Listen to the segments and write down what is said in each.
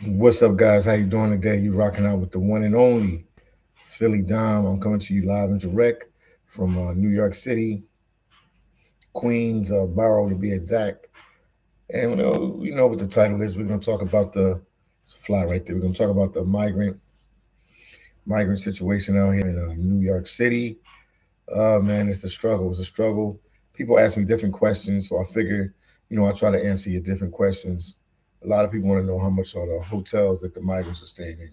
What's up, guys? How you doing today? You rocking out with the one and only phillydom. I'm coming to you live and direct from New York City, Queens borough to be exact. And you know what the title is. We're going to talk about it's a fly right there. We're going to talk about the migrant situation out here in New York City. Man, it's a struggle. It's a struggle. People ask me different questions, so I figure, I try to answer your different questions. A lot of people want to know how much are the hotels that the migrants are staying in.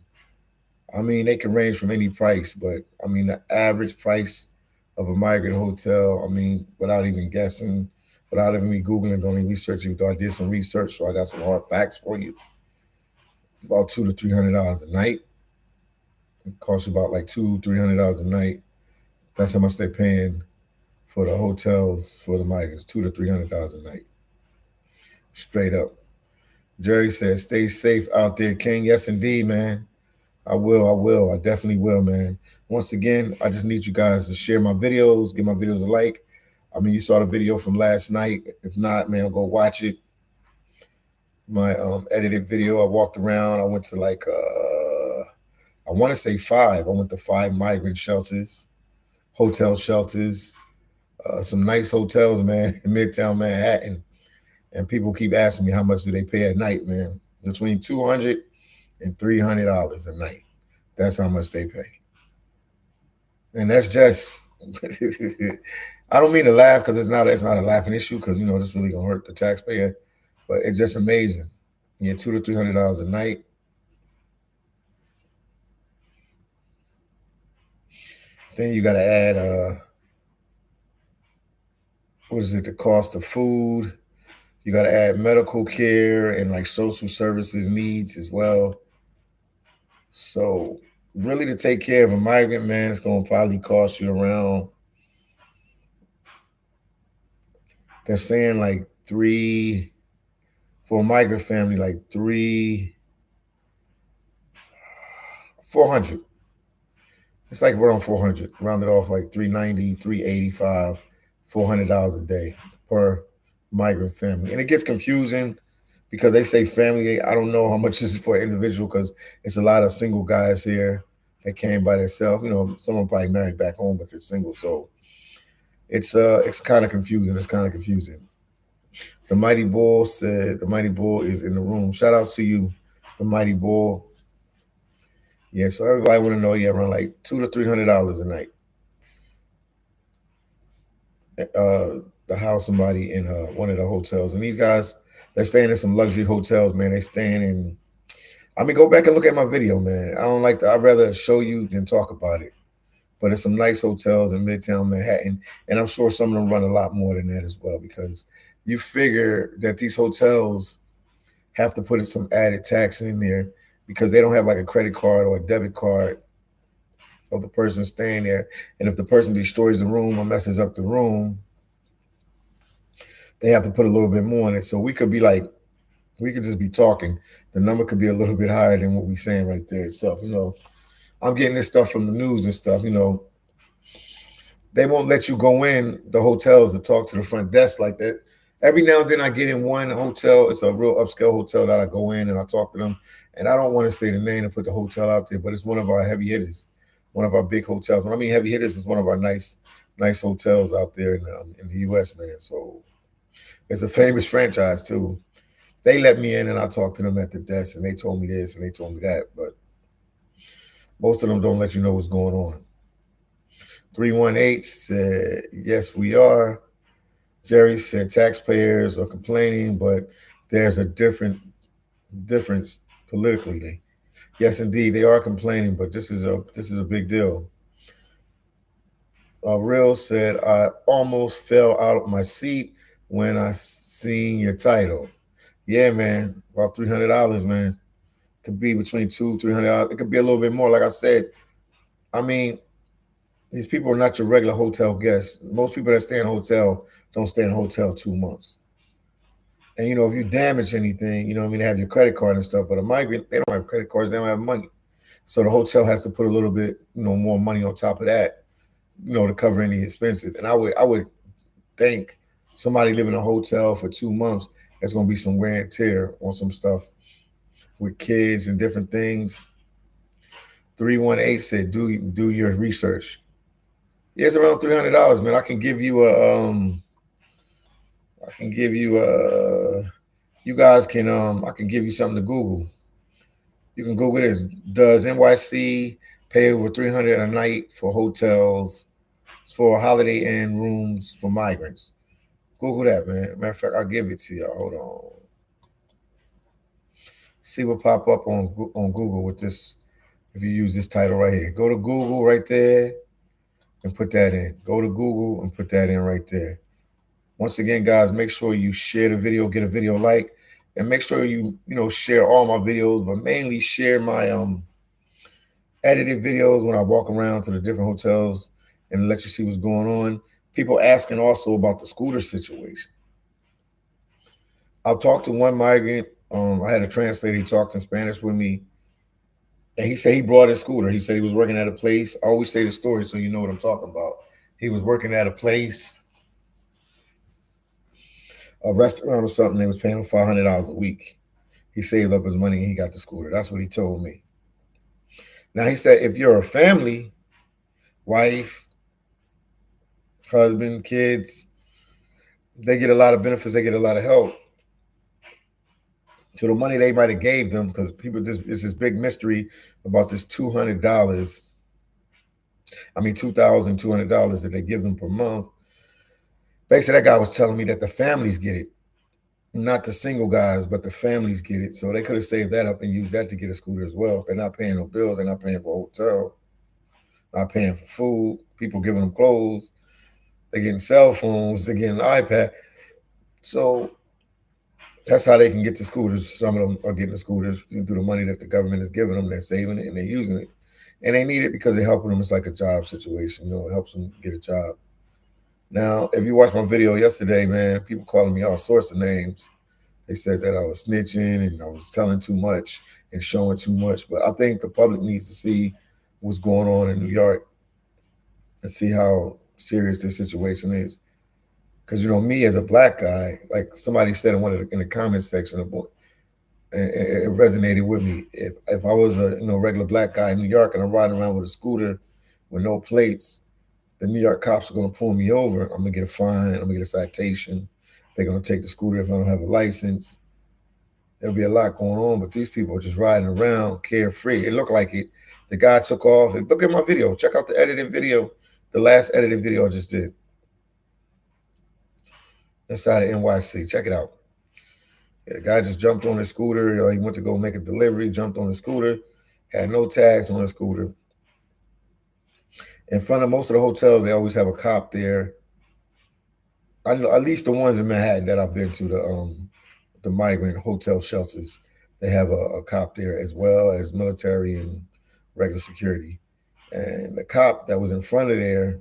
I mean, they can range from any price, but I mean, the average price of a migrant hotel, I mean, without even guessing, without even me Googling, don't even research it, I did some research, so I got some hard facts for you. About $200 to $300 a night. It costs you about like $200 to $300 a night. That's how much they're paying for the hotels for the migrants, $200 to $300 a night. Straight up. Jerry says, stay safe out there, King. Yes, indeed, man. I will. I will. I definitely will, man. Once again, I just need you guys to share my videos, give my videos a like. I mean, you saw the video from last night. If not, man, go watch it. My edited video. I walked around. I went to I want to say five. I went to five migrant shelters, hotel shelters, some nice hotels, man, in Midtown Manhattan. And people keep asking me how much do they pay at night, man. Between $200 and $300 a night. That's how much they pay. And that's just I don't mean to laugh because it's not a laughing issue because this really gonna hurt the taxpayer, but it's just amazing. Yeah, $200 to $300 a night. Then you got to add what is it? The cost of food. You got to add medical care and like social services needs as well. So really, to take care of a migrant, man, it's gonna probably cost you around. They're saying like three for a migrant family, like 400. It's like around 400, rounded off like 390, 385, $400 a day per migrant family. And it gets confusing because they say family. I don't know how much this is for an individual because it's a lot of single guys here that came by themselves. Someone probably married back home, but they're single. So it's kind of confusing. It's kind of confusing. The Mighty Bull said the Mighty Bull is in the room. Shout out to you, the Mighty Bull. Yeah, so everybody want to know, yeah, around like $200 to $300 a night. To house somebody in one of the hotels, and these guys, they're staying in some luxury hotels, man. They staying in. I mean, go back and look at my video, man. I don't like that. I'd rather show you than talk about it. But it's some nice hotels in Midtown Manhattan, and I'm sure some of them run a lot more than that as well because you figure that these hotels have to put some added tax in there because they don't have like a credit card or a debit card of the person staying there. And if the person destroys the room or messes up the room, they have to put a little bit more in it. So we could just be talking. The number could be a little bit higher than what we're saying right there itself. I'm getting this stuff from the news and stuff. They won't let you go in the hotels to talk to the front desk like that. Every now and then I get in one hotel. It's a real upscale hotel that I go in and I talk to them. And I don't want to say the name and put the hotel out there, but it's one of our heavy hitters, one of our big hotels. When I mean heavy hitters, it's one of our nice hotels out there in the U.S., man. So it's a famous franchise too. They let me in and I talked to them at the desk and they told me this and they told me that, but most of them don't let you know what's going on. 318 said, yes, we are. Jerry said taxpayers are complaining, but there's a difference politically. Yes, indeed, they are complaining, but this is a big deal. Real said, I almost fell out of my seat when I seen your title. Yeah, man, about $300, man. Could be between $200-300. It could be a little bit more. Like I said, I mean, these people are not your regular hotel guests. Most people that stay in a hotel don't stay in a hotel 2 months. And if you damage anything, I mean, they have your credit card and stuff. But a migrant, they don't have credit cards. They don't have money. So the hotel has to put a little bit, more money on top of that, to cover any expenses. And I would think somebody living in a hotel for 2 months, there's going to be some wear and tear on some stuff with kids and different things. 318 said, do your research. Yeah, it's around $300, man. I can give you a I can give you a you guys can I can give you something to Google. You can Google this. Does NYC pay over 300 a night for hotels for Holiday Inn rooms for migrants? Google that, man. Matter of fact, I'll give it to y'all. Hold on. See what pop up on Google with this. If you use this title right here, go to Google right there and put that in. Go to Google and put that in right there. Once again, guys, make sure you share the video, get a video like, and make sure you share all my videos, but mainly share my edited videos when I walk around to the different hotels and let you see what's going on. People asking also about the scooter situation. I'll talk to one migrant. I had a translator. He talked in Spanish with me, and he said he brought his scooter. He said he was working at a place. I always say the story so you know what I'm talking about. He was working at a place, a restaurant or something. They was paying him $500 a week. He saved up his money and he got the scooter. That's what he told me. Now he said if you're a family, wife, husband, kids, they get a lot of benefits. They get a lot of help. So the money they might have gave them, because people just it's this big mystery about this $200. I mean $2,200 that they give them per month. Basically, that guy was telling me that the families get it, not the single guys, but the families get it. So they could have saved that up and used that to get a scooter as well. They're not paying no bill. They're not paying for a hotel. Not paying for food. People giving them clothes. They're getting cell phones. They're getting an iPad. So that's how they can get the scooters. Some of them are getting the scooters through the money that the government is giving them. They're saving it and they're using it. And they need it because they're helping them. It's like a job situation. It helps them get a job. Now, if you watched my video yesterday, man, people calling me all sorts of names. They said that I was snitching and I was telling too much and showing too much. But I think the public needs to see what's going on in New York and see how serious this situation is. Because me as a black guy, like somebody said in the comment section about, and it resonated with me. If I was a regular black guy in New York and I'm riding around with a scooter with no plates, the New York cops are gonna pull me over. I'm gonna get a fine. I'm gonna get a citation. They're gonna take the scooter if I don't have a license. There'll be a lot going on, but these people are just riding around carefree. It looked like it. The guy took off. Look at my video. Check out the edited video. The last edited video I just did. Inside of NYC. Check it out. Yeah, the guy just jumped on his scooter. He went to go make a delivery, jumped on the scooter, had no tags on the scooter. In front of most of the hotels, they always have a cop there. I know, at least the ones in Manhattan that I've been to, the migrant hotel shelters, they have a cop there as well as military and regular security. And the cop that was in front of there,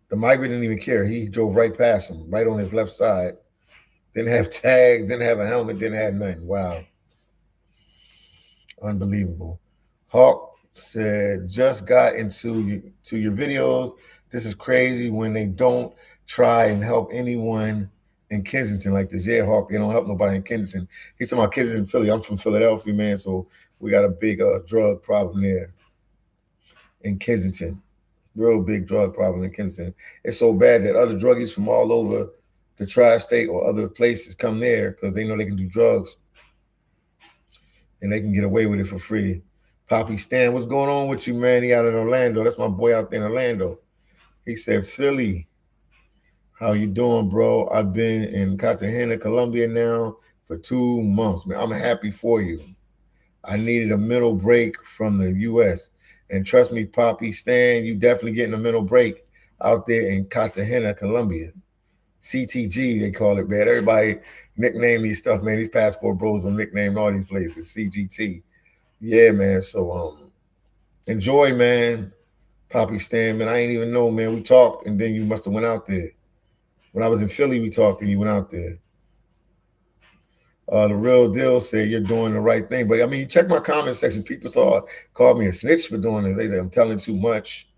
the migrant didn't even care. He drove right past him, right on his left side. Didn't have tags, didn't have a helmet, didn't have nothing. Wow. Unbelievable. Hawk said, just got into your videos. This is crazy when they don't try and help anyone in Kensington like this. Yeah, Hawk, they don't help nobody in Kensington. He's talking about Kensington, Philly. I'm from Philadelphia, man, so we got a big drug problem there in Kensington. Real big drug problem in Kensington. It's so bad that other druggies from all over the tri-state or other places come there because they know they can do drugs and they can get away with it for free. Poppy Stan, what's going on with you, man? He out in Orlando. That's my boy out there in Orlando. He said, Philly, how you doing, bro? I've been in Cartagena, Colombia now for 2 months, man. I'm happy for you. I needed a mental break from the U.S. And trust me, Poppy Stan, you definitely getting a mental break out there in Cartagena, Colombia. CTG, they call it, man. Everybody nickname these stuff, man. These passport bros are nicknamed all these places. CGT. Yeah, man. So enjoy, man. Poppy Stan, man. I ain't even know, man. We talked and then you must have went out there. When I was in Philly, we talked and you went out there. The real deal said you're doing the right thing. But I mean, you check my comment section. People called me a snitch for doing this. They say I'm telling too much.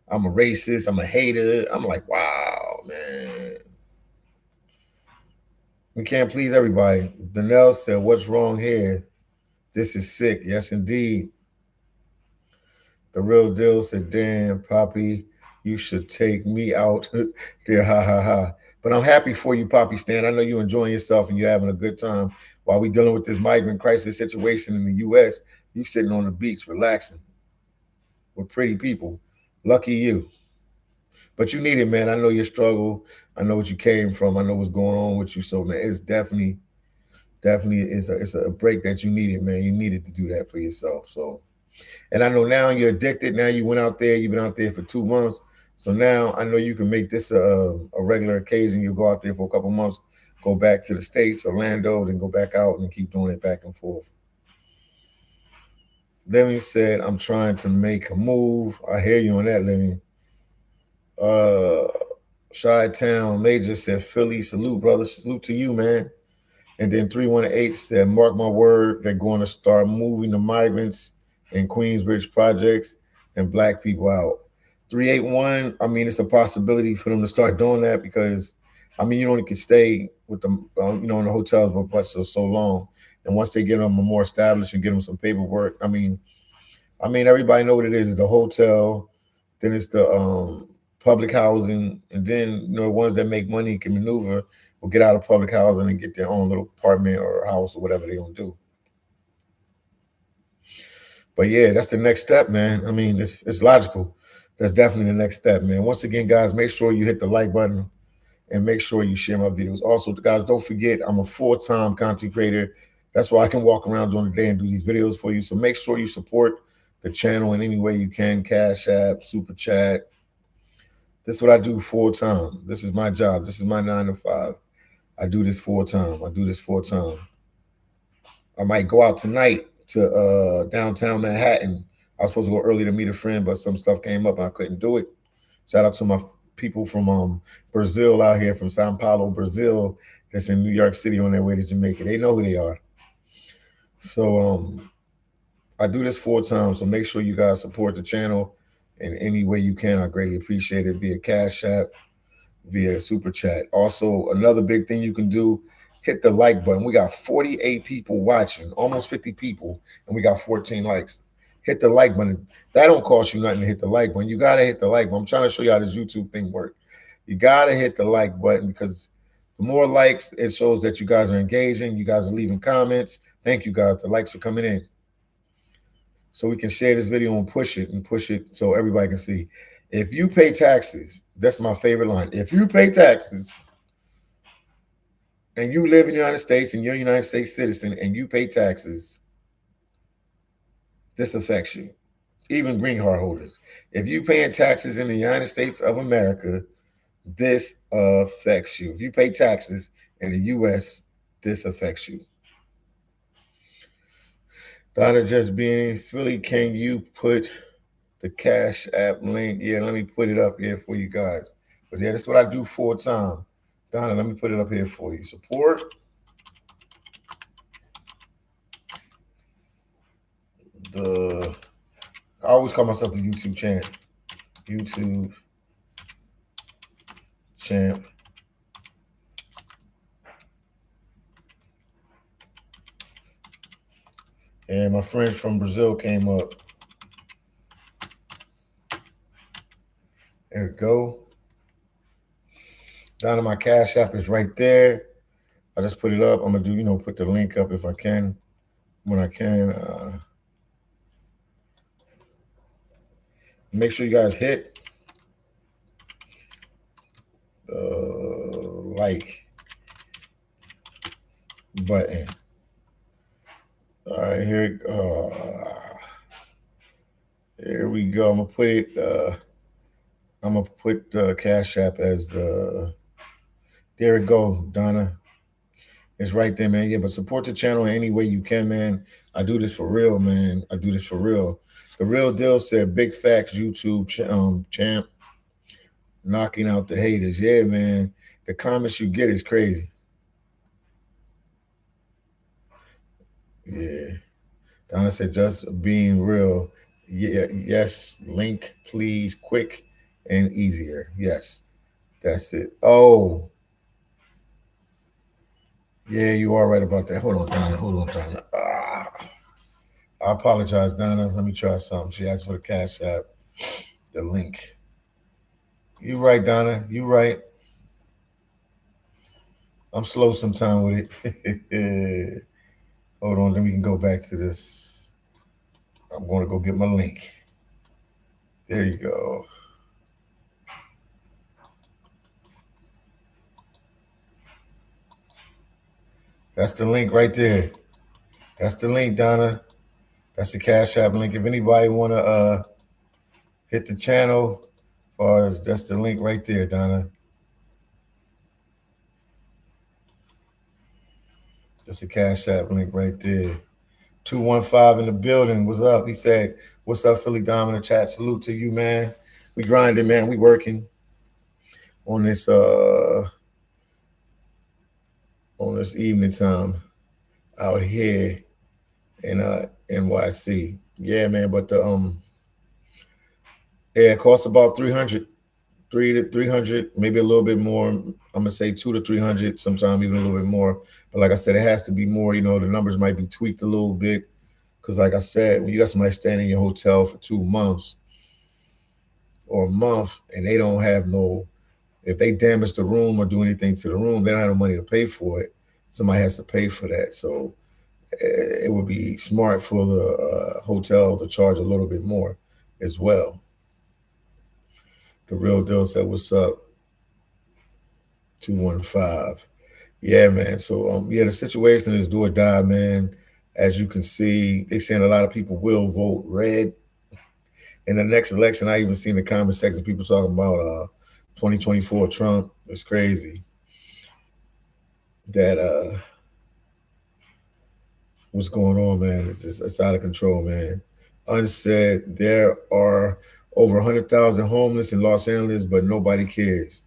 I'm a racist. I'm a hater. I'm like, wow, man. We can't please everybody. Danelle said, "What's wrong here? This is sick." Yes, indeed. The real deal said, "Damn, Poppy, you should take me out there." Ha ha ha. But I'm happy for you, Poppy Stan. I know you're enjoying yourself and you're having a good time while we dealing with this migrant crisis situation in the U.S. You sitting on the beach relaxing with pretty people. Lucky you. But you need it, man. I know your struggle. I know what you came from. I know what's going on with you. So, man, it's definitely it's a break that you needed, man. You needed to do that for yourself. So, and I know now you're addicted. Now you went out there. You've been out there for 2 months. So now I know you can make this a regular occasion. You'll go out there for a couple months, go back to the States, Orlando, then go back out and keep doing it back and forth. Lemmy said, "I'm trying to make a move." I hear you on that, Lemmy. Uh, Chi-Town Major said, "Philly, salute, brother. Salute to you, man." And then 318 said, "Mark my word, they're going to start moving the migrants in Queensbridge projects and black people out." 381, I mean, it's a possibility for them to start doing that because, I mean, you only can stay with them, in the hotels but so long. And once they get them more established and get them some paperwork, I mean, everybody know what it is. The hotel, then it's the public housing, and then the ones that make money can maneuver will get out of public housing and get their own little apartment or house or whatever they're gonna do. But yeah, that's the next step, man. I mean, it's logical. That's definitely the next step, man. Once again, guys, make sure you hit the like button and make sure you share my videos. Also, guys, don't forget I'm a full-time content creator. That's why I can walk around during the day and do these videos for you. So make sure you support the channel in any way you can. Cash App, Super Chat. This is what I do full time. This is my job. This is my 9 to 5. I do this full time. I do this full time. I might go out tonight to downtown Manhattan. I was supposed to go early to meet a friend, but some stuff came up and I couldn't do it. Shout out to my people from Brazil out here, from Sao Paulo, Brazil, that's in New York City on their way to Jamaica. They know who they are. So I do this full time. So make sure you guys support the channel in any way you can. I greatly appreciate it via Cash App, via Super Chat. Also, another big thing you can do, hit the like button. We got 48 people watching, almost 50 people, and we got 14 likes. Hit the like button. That don't cost you nothing to hit the like button. You got to hit the like button. I'm trying to show you how this YouTube thing works. You got to hit the like button because the more likes, it shows that you guys are engaging. You guys are leaving comments. Thank you, guys. The likes are coming in. So we can share this video and push it so everybody can see. If you pay taxes, that's my favorite line. If you pay taxes and you live in the United States and you're a United States citizen and you pay taxes, this affects you. Even green card holders. If you paying taxes in the United States of America, this affects you. If you pay taxes in the US, this affects you. Donna just being Philly, can you put the Cash App link? Yeah, let me put it up here for you guys. But yeah, that's what I do full time. Donna, let me put it up here for you. Support the. I always call myself the YouTube champ. YouTube champ. And my friends from Brazil came up. There we go. Donna, my Cash App is right there. I just put it up. I'm gonna do, put the link up if I can, when I can. Make sure you guys hit the like button. All right, here we go. I'm gonna put it. I'm gonna put the Cash App as the. There we go, Donna. It's right there, man. Yeah, but support the channel in any way you can, man. I do this for real, man. I do this for real. The real deal said, "Big facts, YouTube champ, knocking out the haters." Yeah, man. The comments you get is crazy. Yeah. Donna said, "Just being real." Yeah, yes. Link, please, quick and easier. Yes, that's it. Oh, Yeah, you are right about that. Hold on, Donna. Hold on, Donna. I apologize, Donna. Let me try something. She asked for the cash app, the link. You right, Donna. You right. I'm slow sometime with it. Hold on, then we can go back to this. I'm going to go get my link. There you go. That's the link right there. That's the link, Donna. That's the Cash App link. If anybody want to hit the channel, or that's the link right there, Donna. That's the Cash App link right there. 215 in the building. What's up? He said, "What's up, Philly Dom in the chat? Salute to you, man. We grinding, man. We working on this evening time out here in NYC. Yeah, man. But the yeah, it costs about 300, 300, maybe a little bit more. I'm gonna say 200 to 300, sometime even a little bit more. But like I said, it has to be more. You know, the numbers might be tweaked a little bit because, like I said, when you got somebody staying in your hotel for 2 months or a month and they don't have no, if they damage the room or do anything to the room, they don't have no money to pay for it. Somebody has to pay for that. So it would be smart for the hotel to charge a little bit more as well. The real deal said, "What's up?" 215. Yeah, man. So yeah, the situation is do or die, man. As you can see, they saying a lot of people will vote red in the next election. I even seen the comment section people talking about 2024 Trump. It's crazy that what's going on, man. It's out of control, man. Unsaid there are over 100,000 homeless in Los Angeles, but nobody cares.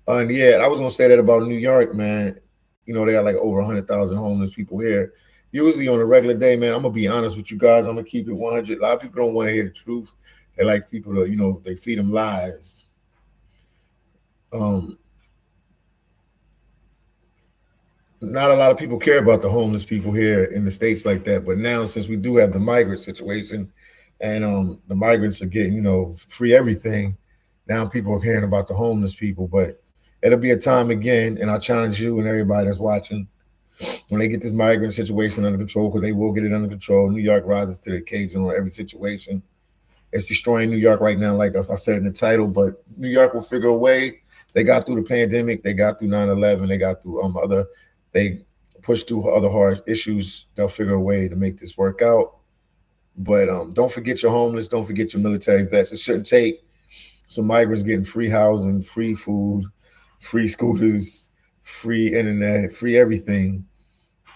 And yeah, I was gonna say that about New York, man. You know, they got like over 100,000 homeless people here. Usually on a regular day, man, I'm gonna be honest with you guys. I'm gonna keep it 100. A lot of people don't want to hear the truth. They like people to, they feed them lies. Um, Not a lot of people care about the homeless people here in the states like that. But now, since we do have the migrant situation, and the migrants are getting, free everything, now people are caring about the homeless people. But it'll be a time again, and I challenge you and everybody that's watching, when they get this migrant situation under control, because they will get it under control. New York rises to the occasion on every situation. It's destroying New York right now, like I said in the title, but New York will figure a way. They got through the pandemic, they got through 9/11, they got through they pushed through other hard issues. They'll figure a way to make this work out. But don't forget your homeless, don't forget your military vets. It shouldn't take some migrants getting free housing, free food, free scooters, free internet, free everything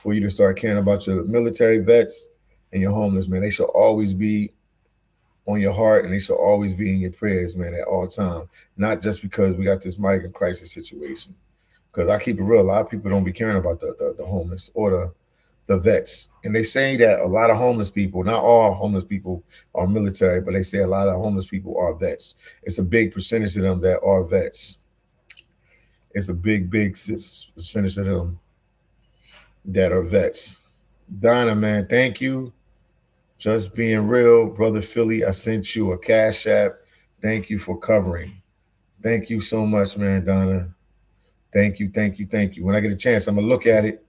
for you to start caring about your military vets and your homeless, man. They should always be on your heart and they should always be in your prayers, man, at all time. Not just because we got this migrant crisis situation. Because I keep it real, a lot of people don't be caring about the homeless or the vets. And they say that a lot of homeless people, not all homeless people are military, but they say a lot of homeless people are vets. It's a big percentage of them that are vets. It's a big percentage of them that are vets. Donna, man, thank you. Just being real, brother Philly. I sent you a cash app. Thank you for covering. Thank you so much, man, Donna. Thank you, thank you, thank you. When I get a chance, I'm gonna look at it.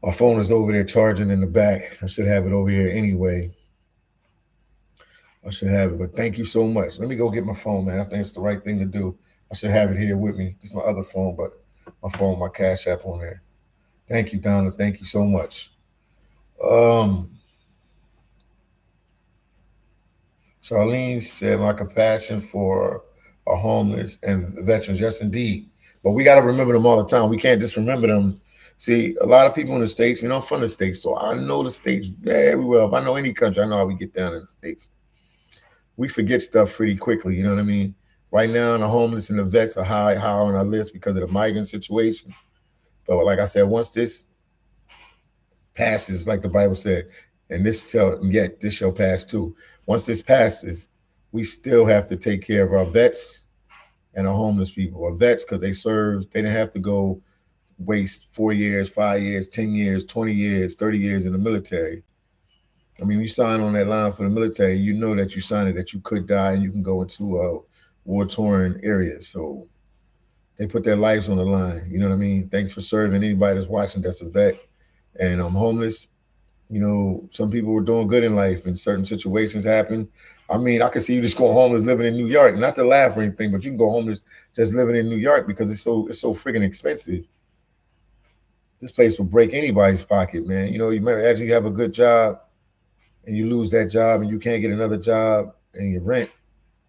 My phone is over there charging in the back. I should have it over here anyway. I should have it, but thank you so much. Let me go get my phone, man. I think it's the right thing to do. I should have it here with me. This is my other phone, but my phone, my cash app on there. Thank you, Donna. Thank you so much. Charlene said, my compassion for our homeless and veterans. Yes, indeed. But we got to remember them all the time. We can't just remember them. See, a lot of people in the States, I'm from the States, so I know the States very well. If I know any country, I know how we get down in the States. We forget stuff pretty quickly, you know what I mean? Right now, the homeless and the vets are high on our list because of the migrant situation. But like I said, once this passes, like the Bible said, and this shall pass too. Once this passes, we still have to take care of our vets and our homeless people. Our vets, because they served, they didn't have to go waste 4 years, 5 years, 10 years, 20 years, 30 years in the military. I mean, you sign on that line for the military, you know that you signed it that you could die and you can go into war torn areas. So they put their lives on the line. You know what I mean? Thanks for serving. Anybody that's watching that's a vet and I'm homeless. You know, some people were doing good in life and certain situations happen. I mean, I could see you just go homeless living in New York, not to laugh or anything, but you can go homeless just living in New York because it's so freaking expensive. This place will break anybody's pocket, man. You know, you imagine you have a good job and you lose that job and you can't get another job and your rent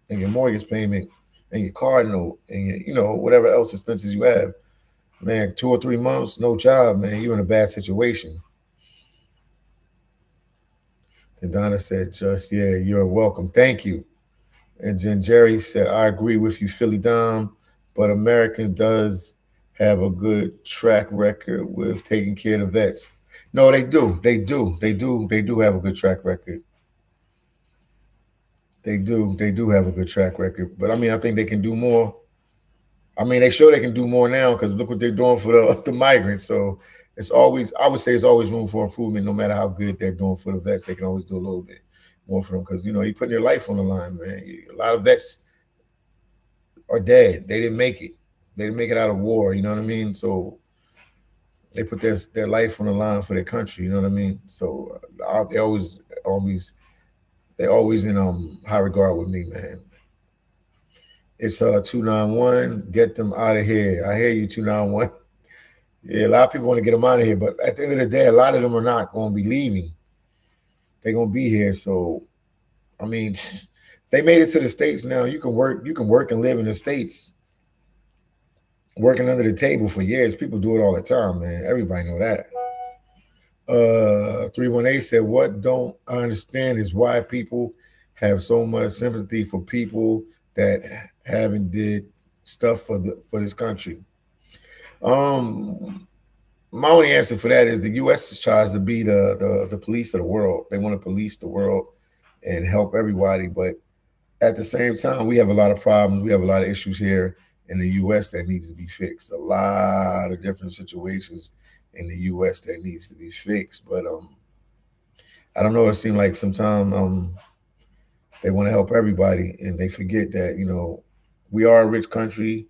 and your mortgage payment and your car note and your, whatever else expenses you have. Man, 2 or 3 months, no job, man. You're in a bad situation. And Donna said, just, yeah, you're welcome. Thank you. And then Jerry said, I agree with you, phillydom, but Americans does have a good track record with taking care of the vets. No, they do. They do. They do. They do have a good track record. They do. They do have a good track record. But I mean, I think they can do more. I mean, they sure they can do more now because look what they're doing for the migrants. So it's always, I would say, it's always room for improvement. No matter how good they're doing for the vets, they can always do a little bit more for them because you're putting your life on the line, man. A lot of vets are dead. They didn't make it. They didn't make it out of war. You know what I mean? So they put their life on the line for their country. You know what I mean? So they always in high regard with me, man. It's 291. Get them out of here. I hear you, 291. Yeah, a lot of people want to get them out of here, but at the end of the day, a lot of them are not going to be leaving. They're going to be here. So, I mean, they made it to the states now. You can work. You can work and live in the states, working under the table for years. People do it all the time, man. Everybody know that. 318 said, "What don't I understand is why people have so much sympathy for people that haven't did stuff for this country." Um, my only answer for that is the U.S. tries to be the police of the world. They want to police the world and help everybody, but at the same time, we have a lot of problems. We have a lot of issues here in the U.S. that needs to be fixed. A lot of different situations in the U.S. that needs to be fixed. But I don't know. It seems like sometimes they want to help everybody, and they forget that we are a rich country.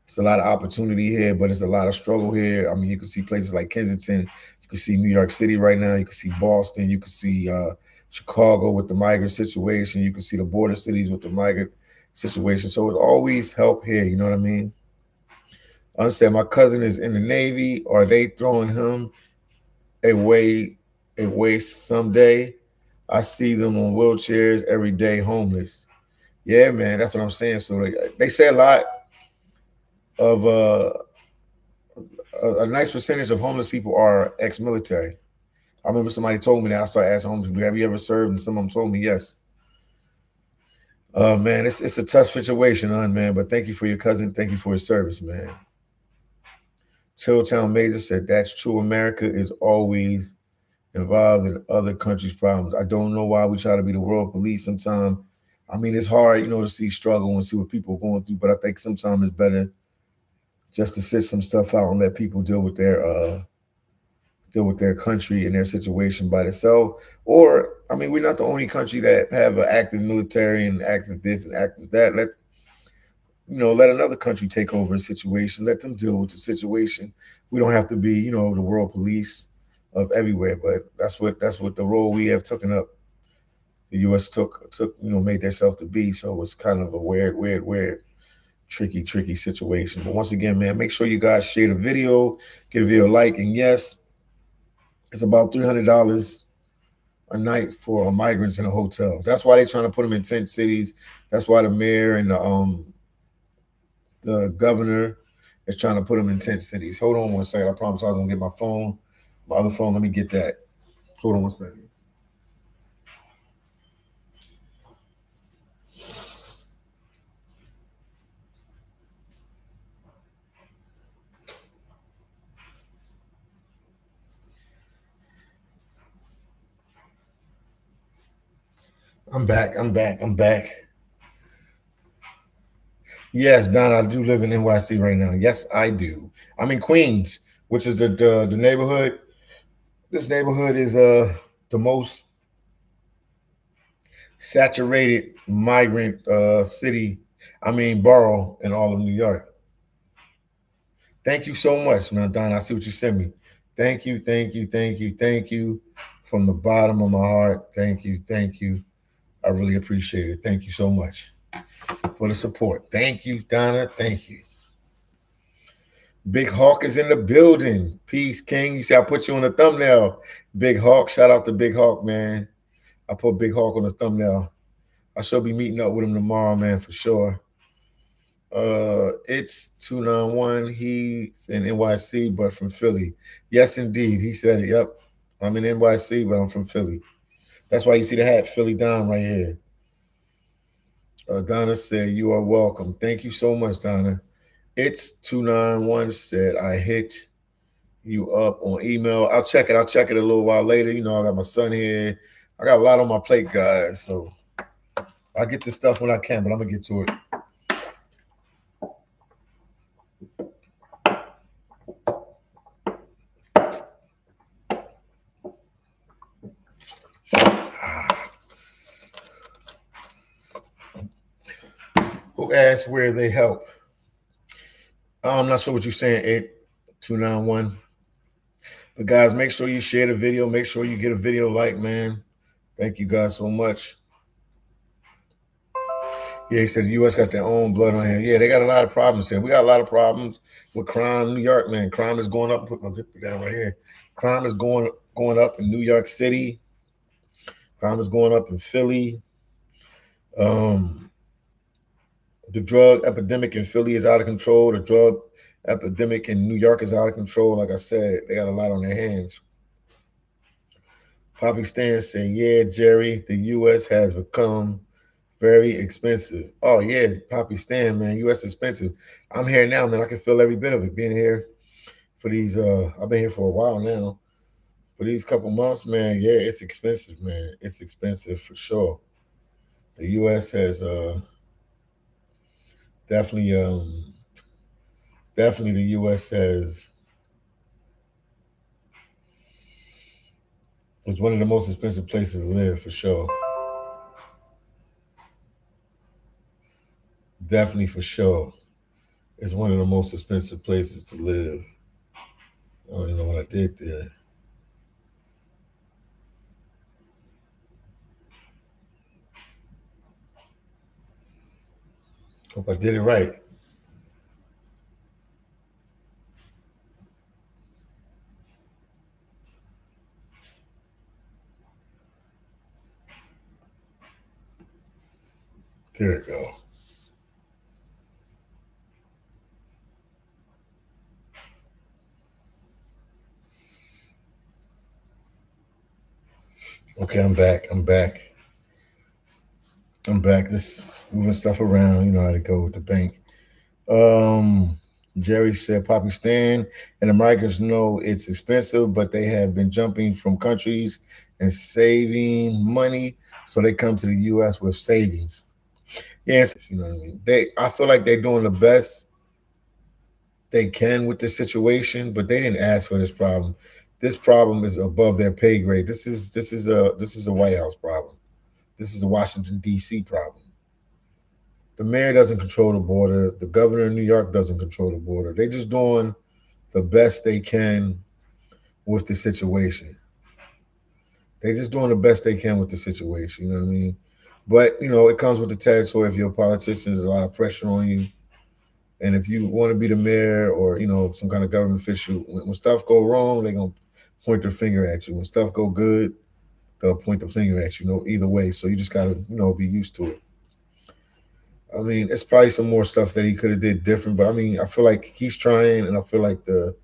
It's a lot of opportunity here, but it's a lot of struggle here. I mean, you can see places like Kensington. You can see New York City right now. You can see Boston. You can see Chicago with the migrant situation. You can see the border cities with the migrant situation. So it always help here. You know what I mean? I understand my cousin is in the Navy. Are they throwing him away someday? I see them on wheelchairs every day, homeless. Yeah, man, that's what I'm saying. So they say a lot of a nice percentage of homeless people are ex-military. I remember somebody told me that. I started asking homeless people, "Have you ever served?" And some of them told me yes. Man, it's a tough situation, man. But thank you for your cousin. Thank you for his service, man. Chilltown Major said that's true. America is always involved in other countries' problems. I don't know why we try to be the world police sometimes. I mean, it's hard, to see struggle and see what people are going through, but I think sometimes it's better just to sit some stuff out and let people deal with their country and their situation by themselves. Or, I mean, we're not the only country that have an active military and active this and active that. Let another country take over a situation. Let them deal with the situation. We don't have to be, the world police of everywhere. But that's what the role we have taken up. The U.S. took made themselves to be. So it's kind of a weird, tricky situation. But once again, man, make sure you guys share the video, give the video a like, and yes, it's about $300 a night for migrants in a hotel. That's why they're trying to put them in tent cities. That's why the mayor and the governor is trying to put them in tent cities. Hold on one second. I promise I was gonna get my other phone. Let me get that. Hold on one second. I'm back. I'm back. I'm back. Yes, Don, I do live in NYC right now. Yes, I do. I'm in Queens. which is the neighborhood. This neighborhood is the most saturated migrant city, I mean borough in all of New York. Thank you so much, man, Don. I see what you sent me. Thank you, thank you, thank you, thank you from the bottom of my heart. Thank you, thank you. I really appreciate it. Thank you so much for the support. Thank you, Donna. Thank you. Big Hawk is in the building. Peace, King. You see, I put you on the thumbnail. Big Hawk. Shout out to Big Hawk, man. I put Big Hawk on the thumbnail. I shall be meeting up with him tomorrow, man, for sure. It's 291. He's in NYC, but from Philly. Yes, indeed. He said it. Yep. I'm in NYC, but I'm from Philly. That's why you see the hat, Philly Dom, right here. Donna said, "You are welcome." Thank you so much, Donna. It's 291 said, "I hit you up on email." I'll check it. I'll check it a little while later. You know, I got my son here. I got a lot on my plate, guys. So I'll get this stuff when I can, but I'm going to get to it. Who asked where they help? I'm not sure what you're saying, 8291. But guys, make sure you share the video. Make sure you get a video like, man. Thank you guys so much. Yeah, he said the U.S. got their own blood on here. Yeah, they got a lot of problems here. We got a lot of problems with crime. New York, man, crime is going up. Put my zipper down right here. Crime is going up in New York City. Crime is going up in Philly. The drug epidemic in Philly is out of control. The drug epidemic in New York is out of control. Like I said, they got a lot on their hands. Poppy Stan saying, "Yeah, Jerry, the U.S. has become very expensive." Oh, yeah, Poppy Stan, man, U.S. is expensive. I'm here now, man. I can feel every bit of it being here for these. I've been here for a while now. For these couple months, man, yeah, it's expensive, man. It's expensive for sure. The U.S. has definitely the U.S. has is one of the most expensive places to live for sure. Definitely for sure. It's one of the most expensive places to live. I don't even know what I did there. Hope I did it right. There we go. Okay, I'm back. Just moving stuff around. You know how to go with the bank. Jerry said, "Poppy Stan and the migrants know it's expensive, but they have been jumping from countries and saving money, so they come to the U.S. with savings." Yes, you know what I mean. I feel like they're doing the best they can with this situation, but they didn't ask for this problem. This problem is above their pay grade. This is a White House problem. This is a Washington D.C. problem. The mayor doesn't control the border. The governor of New York doesn't control the border. They're just doing the best they can with the situation. They're just doing the best they can with the situation. You know what I mean? But it comes with the territory. If you're a politician, there's a lot of pressure on you. And if you want to be the mayor or some kind of government official, when stuff go wrong, they're gonna point their finger at you. When stuff go good, they'll point the finger at you. Either way. So you just gotta be used to it. I mean, it's probably some more stuff that he could have did different, but I mean, I feel like he's trying, and I feel like the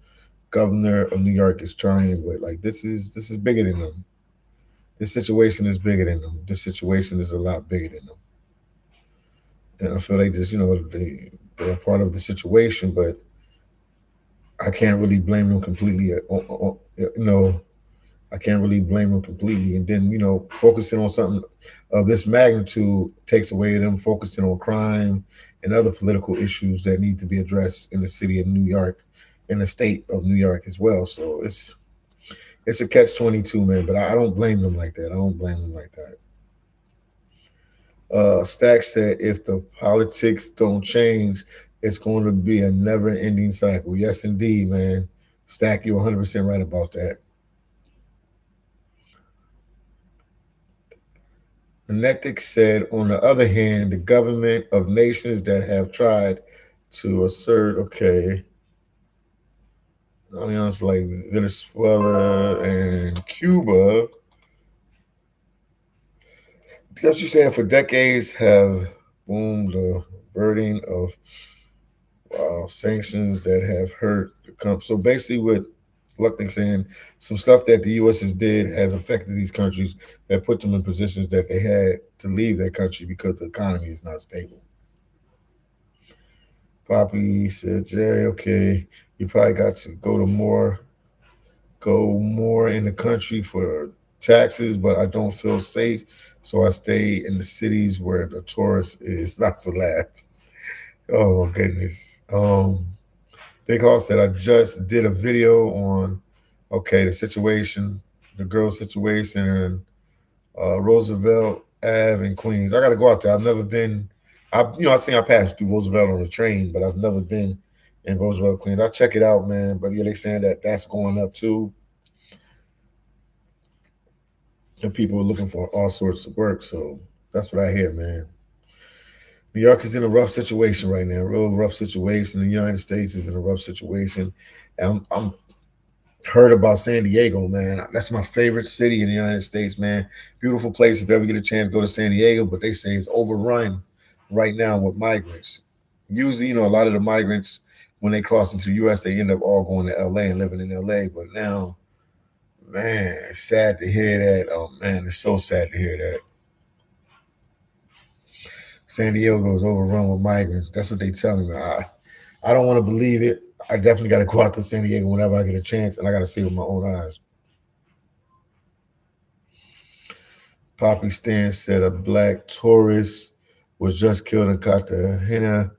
governor of New York is trying, but like this is bigger than them. This situation is bigger than them. This situation is a lot bigger than them. And I feel like just they're part of the situation, but I can't really blame them completely. I can't really blame them completely. And then focusing on something of this magnitude takes away them focusing on crime and other political issues that need to be addressed in the city of New York in the state of New York as well. So it's a catch 22, man. But I don't blame them like that. I don't blame them like that. Stack said, if the politics don't change, it's going to be a never-ending cycle. Yes, indeed, man. Stack, you're 100% right about that. Netic said, on the other hand, the government of nations that have tried to assert, okay, I mean, it's like Venezuela and Cuba, because you're saying for decades have boomed the burden of sanctions that have hurt the company. So basically, what Lucknick saying, some stuff that the U.S. has did has affected these countries that put them in positions that they had to leave their country because the economy is not stable. Poppy said, Jerry, okay, you probably got to go more in the country for taxes, but I don't feel safe, so I stay in the cities where the tourist is not so loud. Oh my goodness. Big Hall said, I just did a video on, okay, the situation, the girl situation in Roosevelt Ave in Queens. I got to go out there. I've never been, I seen I passed through Roosevelt on a train, but I've never been in Roosevelt, Queens. I'll check it out, man. But yeah, they saying that that's going up too. And people are looking for all sorts of work. So that's what I hear, man. New York is in a rough situation right now, real rough situation. The United States is in a rough situation. I'm heard about San Diego, man. That's my favorite city in the United States, man. Beautiful place. If you ever get a chance, go to San Diego. But they say it's overrun right now with migrants. Usually, a lot of the migrants, when they cross into the U.S., they end up all going to L.A. and living in L.A. But now, man, it's sad to hear that. Oh, man, it's so sad to hear that. San Diego is overrun with migrants. That's what they tell me. I don't want to believe it. I definitely got to go out to San Diego whenever I get a chance, and I got to see it with my own eyes. Poppy Stan said a black tourist was just killed in Cartagena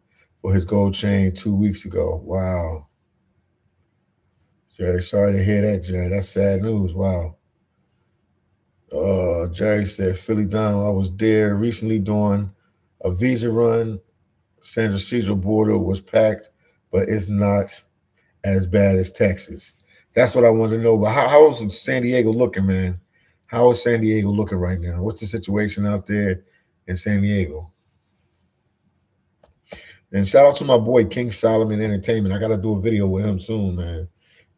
for his gold chain 2 weeks ago. Wow. Jerry, sorry to hear that, Jerry. That's sad news. Wow. Jerry said, phillydom, I was there recently doing a visa run. San Ysidro border was packed, but it's not as bad as Texas. That's what I want to know. But how is San Diego looking, man? How is San Diego looking right now? What's the situation out there in San Diego? And shout out to my boy King Solomon Entertainment. I got to do a video with him soon, man.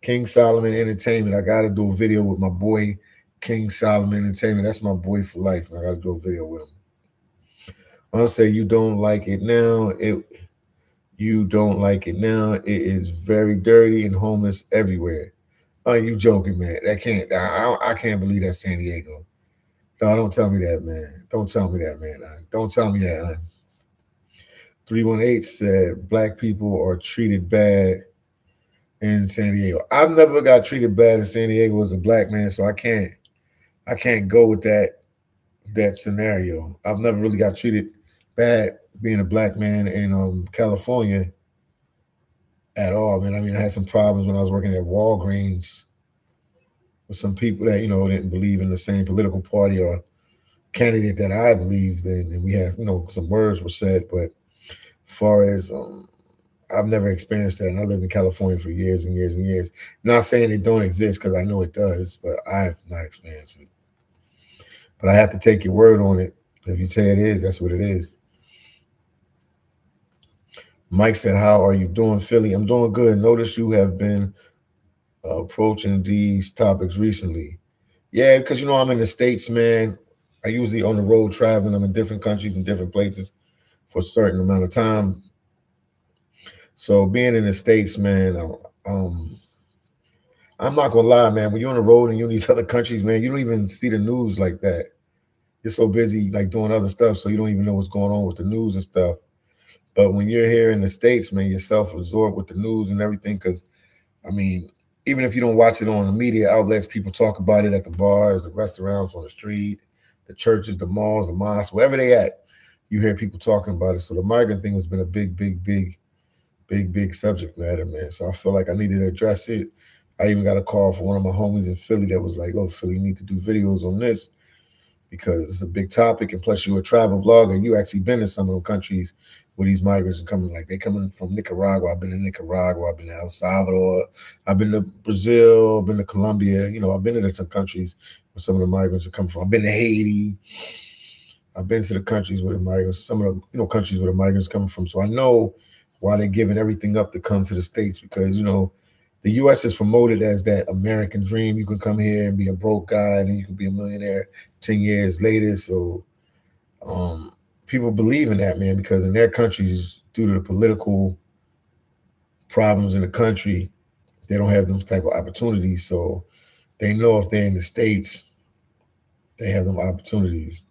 King Solomon Entertainment. I got to do a video with my boy King Solomon Entertainment. That's my boy for life. I got to do a video with him. I'll say you don't like it now. You don't like it now. It is very dirty and homeless everywhere. Oh, you joking, man? That can't. I can't believe that's San Diego. No, don't tell me that, man. Don't tell me that, man. Don't tell me that. 318 said black people are treated bad in San Diego. I've never got treated bad in San Diego as a black man, so I can't go with that scenario. I've never really got treated bad being a black man in California at all, man. I mean, I had some problems when I was working at Walgreens with some people that didn't believe in the same political party or candidate that I believed in, and we had some words were said. But as far as I've never experienced that, and I lived in California for years and years and years. Not saying it don't exist because I know it does, but I've not experienced it. But I have to take your word on it. If you say it is, that's what it is. Mike said, "How are you doing, Philly?" I'm doing good. Notice you have been approaching these topics recently. Yeah, because I'm in the States, man. I usually on the road traveling. I'm in different countries and different places for a certain amount of time. So being in the States, man, I'm not gonna lie, man. When you're on the road and you're in these other countries, man, you don't even see the news like that. You're so busy like doing other stuff, so you don't even know what's going on with the news and stuff. But when you're here in the States, man, you're self-absorbed with the news and everything. Because I mean, even if you don't watch it on the media outlets, people talk about it at the bars, the restaurants, on the street, the churches, the malls, the mosques, wherever they at. You hear people talking about it. So the migrant thing has been a big, big, big, big subject matter, man. So I feel like I needed to address it. I even got a call from one of my homies in Philly that was like, "Oh, Philly, you need to do videos on this because it's a big topic, and plus you're a travel vlogger. You actually been in some of the countries where these migrants are coming. Like they coming from Nicaragua. I've been to Nicaragua. I've been to El Salvador. I've been to Brazil. I've been to Colombia. You know, I've been to some countries where some of the migrants are coming from. I've been to Haiti. I've been to the countries where the migrants, some of the countries where the migrants coming from. So I know why they're giving everything up to come to the states because the U.S. is promoted as that American dream. You can come here and be a broke guy, and then you can be a millionaire 10 years later. So um, people believe in that, man, because in their countries, due to the political problems in the country, they don't have those type of opportunities. So they know if they're in the states, they have them opportunities.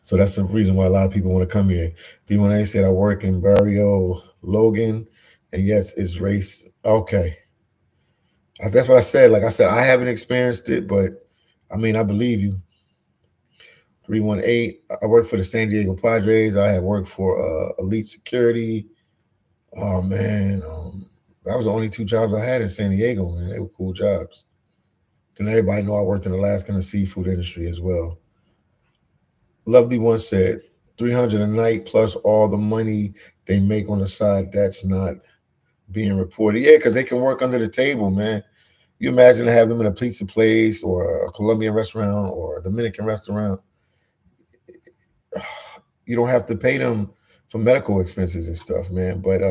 So that's the reason why a lot of people want to come here. D1A said I work in Barrio Logan, and yes, it's race. Okay, that's what I said. Like I said, I haven't experienced it, but I mean, I believe you. 318. I worked for the San Diego Padres. I had worked for Elite Security. Oh man, that was the only two jobs I had in San Diego. Man, they were cool jobs. And everybody know I worked in Alaska in the seafood industry as well. Lovely one said 300 a night plus all the money they make on the side. That's not being reported. Yeah, because they can work under the table, man. You imagine to have them in a pizza place or a Colombian restaurant or a Dominican restaurant. You don't have to pay them for medical expenses and stuff, man. But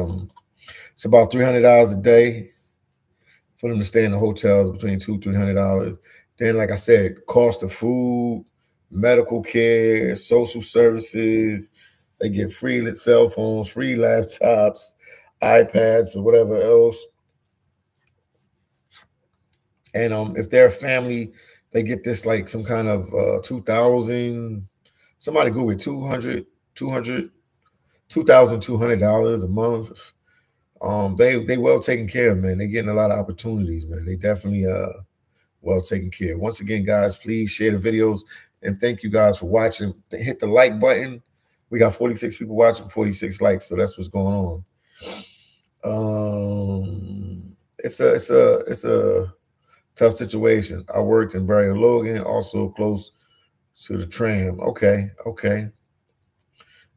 it's about $300 a day for them to stay in the hotels, between $200-300. Then, like I said, cost of food, medical care, social services. They get free cell phones, free laptops, iPads, or whatever else. And if they're a family, they get this like some kind of 2,000. Somebody Google it, 2,200 $2,200 a month. They well taken care of, man. They getting a lot of opportunities, man. They definitely well taken care of. Once again, guys, please share the videos and thank you guys for watching. Hit the like button. We got 46 people watching, 46 likes, so that's what's going on. It's a tough situation. I worked in Barrio Logan, also close to the tram. Okay.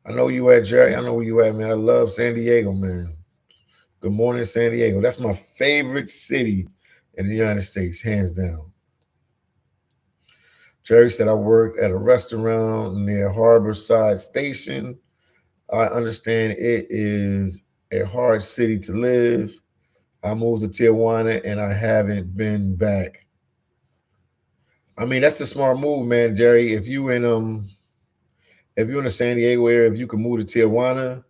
I know you at, Jerry. I know where you at, man. I love San Diego, man. Good morning, San Diego. That's my favorite city in the United States, hands down. Jerry said I worked at a restaurant near Harborside Station. I understand it is a hard city to live. I moved to Tijuana and I haven't been back. I mean, that's a smart move, man, Jerry. If you're in the San Diego area, if you can move to Tijuana,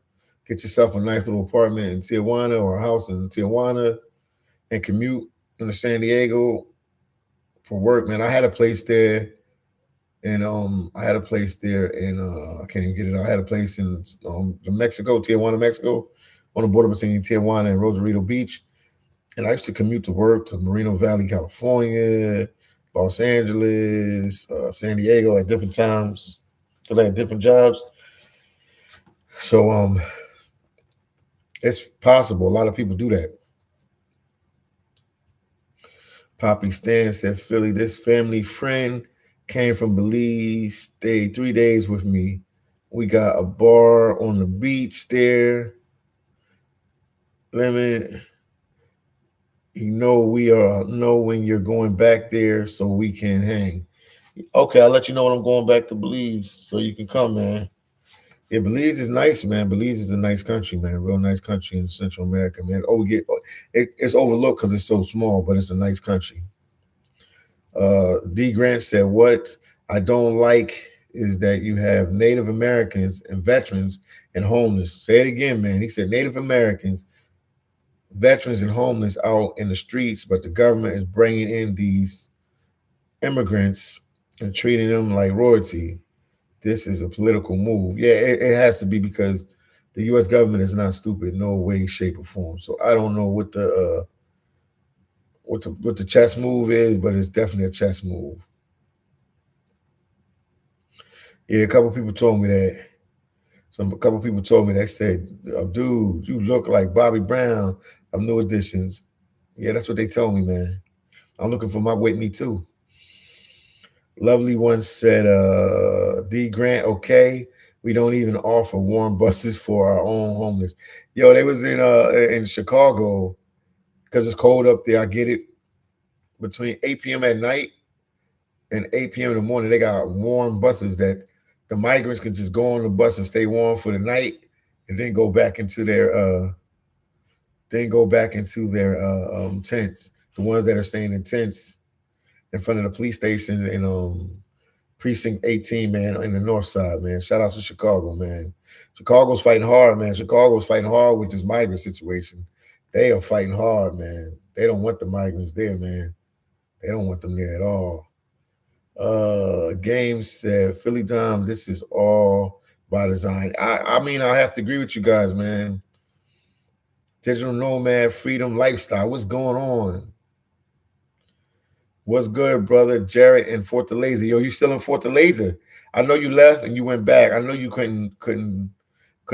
get yourself a nice little apartment in Tijuana or a house in Tijuana and commute into San Diego for work, man. I had a place there, and I had a place there in I can't even get it out. I had a place in Mexico, Tijuana, Mexico, on the border between Tijuana and Rosarito Beach. And I used to commute to work to Moreno Valley, California, Los Angeles, San Diego at different times because I had different jobs. So it's possible. A lot of people do that. Poppy Stan said, Philly, this family friend came from Belize, stayed 3 days with me. We got a bar on the beach there. Lemon, we are know when you're going back there so we can hang. Okay, I'll let you know when I'm going back to Belize so you can come, man. Yeah, Belize is nice, man. Belize is a nice country, man. Real nice country in Central America, man. It's overlooked because it's so small, but it's a nice country. D. Grant said, what I don't like is that you have Native Americans and veterans and homeless. Say it again, man. He said Native Americans, veterans, and homeless out in the streets, but the government is bringing in these immigrants and treating them like royalty. This is a political move. Yeah, it has to be because the U.S. government is not stupid, no way, shape, or form. So I don't know what the chess move is, but it's definitely a chess move. Yeah, a couple people told me that. A couple people told me, they said, oh, dude, you look like Bobby Brown of New Editions. Yeah, that's what they told me, man. I'm looking for my Whitney too. Lovely one said, D Grant, okay. We don't even offer warm buses for our own homeless. Yo, they was in Chicago because it's cold up there. I get it. Between 8 p.m. at night and 8 p.m. in the morning, they got warm buses that the migrants can just go on the bus and stay warm for the night and then go back into their tents. The ones that are staying in tents in front of the police station in precinct 18, man, in the north side, man. Shout out to Chicago, man. Chicago's fighting hard, man. Chicago's fighting hard with this migrant situation. They are fighting hard, man. They don't want the migrants there, man. They don't want them there at all. Game said, phillydom, this is all by design. I mean, I have to agree with you guys, man. Digital nomad, freedom, lifestyle. What's going on? What's good, brother? Jared in Fortaleza. Yo, you still in Fortaleza? I know you left and you went back. I know you couldn't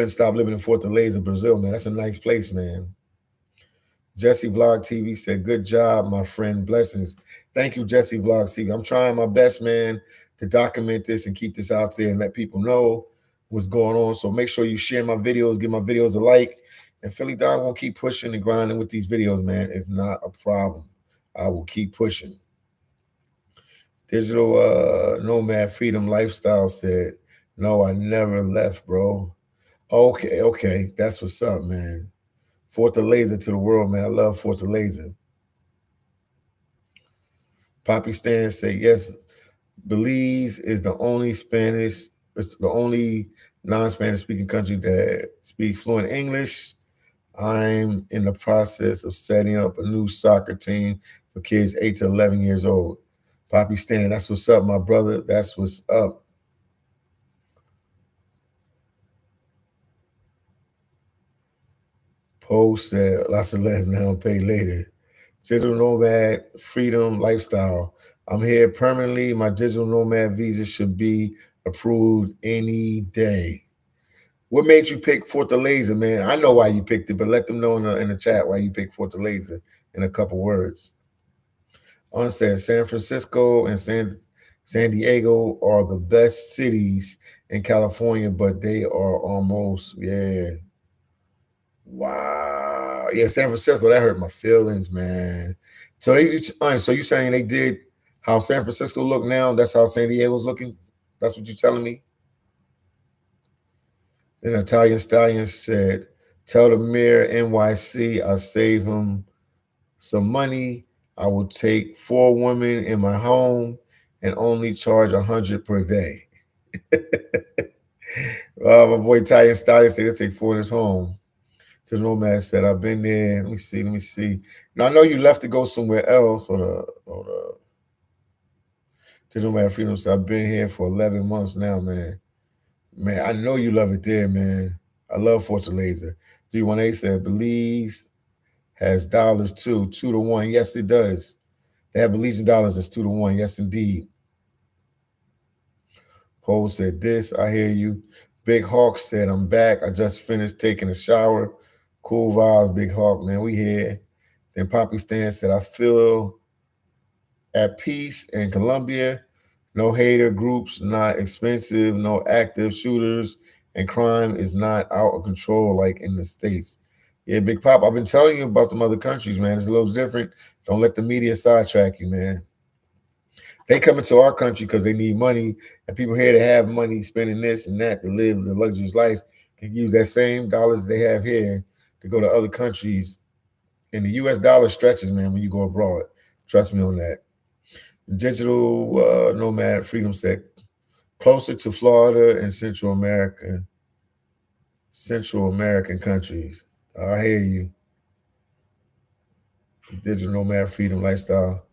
stop living in Fortaleza, Brazil, man. That's a nice place, man. Jesse Vlog TV said, good job, my friend. Blessings. Thank you, Jesse Vlog TV. I'm trying my best, man, to document this and keep this out there and let people know what's going on. So make sure you share my videos, give my videos a like. And Philly Don gonna keep pushing and grinding with these videos, man. It's not a problem. I will keep pushing. Digital Nomad Freedom Lifestyle said, no, I never left, bro. Okay, okay. That's what's up, man. Fortaleza to the world, man. I love Fortaleza. Poppy Stan said, yes, Belize is the only Spanish, it's the only non-Spanish speaking country that speaks fluent English. I'm in the process of setting up a new soccer team for kids 8 to 11 years old. Poppy Stan, that's what's up, my brother. That's what's up. Poe said, lots of less now, pay later. Digital nomad, freedom, lifestyle. I'm here permanently. My digital nomad visa should be approved any day. What made you pick Fortaleza, man? I know why you picked it, but let them know in the chat why you picked Fortaleza in a couple words. On said San Francisco and San Diego are the best cities in California, but they are almost, yeah. Wow. Yeah, San Francisco, that hurt my feelings, man. So you saying they did how San Francisco look now, that's how San Diego's looking? That's what you're telling me? Then Italian Stallion said, tell the mayor NYC I save him some money. I will take 4 women in my home and only charge 100 per day. My boy Italian Stallion said he'll take 4 in his home. To the Nomad said, I've been there. Let me see. Now I know you left to go somewhere else to the Nomad Freedom said, I've been here for 11 months now, man. Man, I know you love it there, man. I love Fortaleza. 318 said, Belize has dollars too, 2 to 1. Yes, it does. They have Belizean dollars that's 2 to 1. Yes, indeed. Cole said this. I hear you. Big Hawk said, I'm back. I just finished taking a shower. Cool vibes, Big Hawk, man. We here. Then Poppy Stan said, I feel at peace in Colombia. No hater groups, not expensive, no active shooters, and crime is not out of control like in the States. Yeah, Big Pop, I've been telling you about them other countries, man. It's a little different. Don't let the media sidetrack you, man. They come into our country because they need money, and people here to have money spending this and that to live the luxurious life can use that same dollars they have here to go to other countries. And the U.S. dollar stretches, man, when you go abroad. Trust me on that. Digital Nomad Freedom said, closer to Florida and Central American countries. I hear you. Digital Nomad Freedom Lifestyle.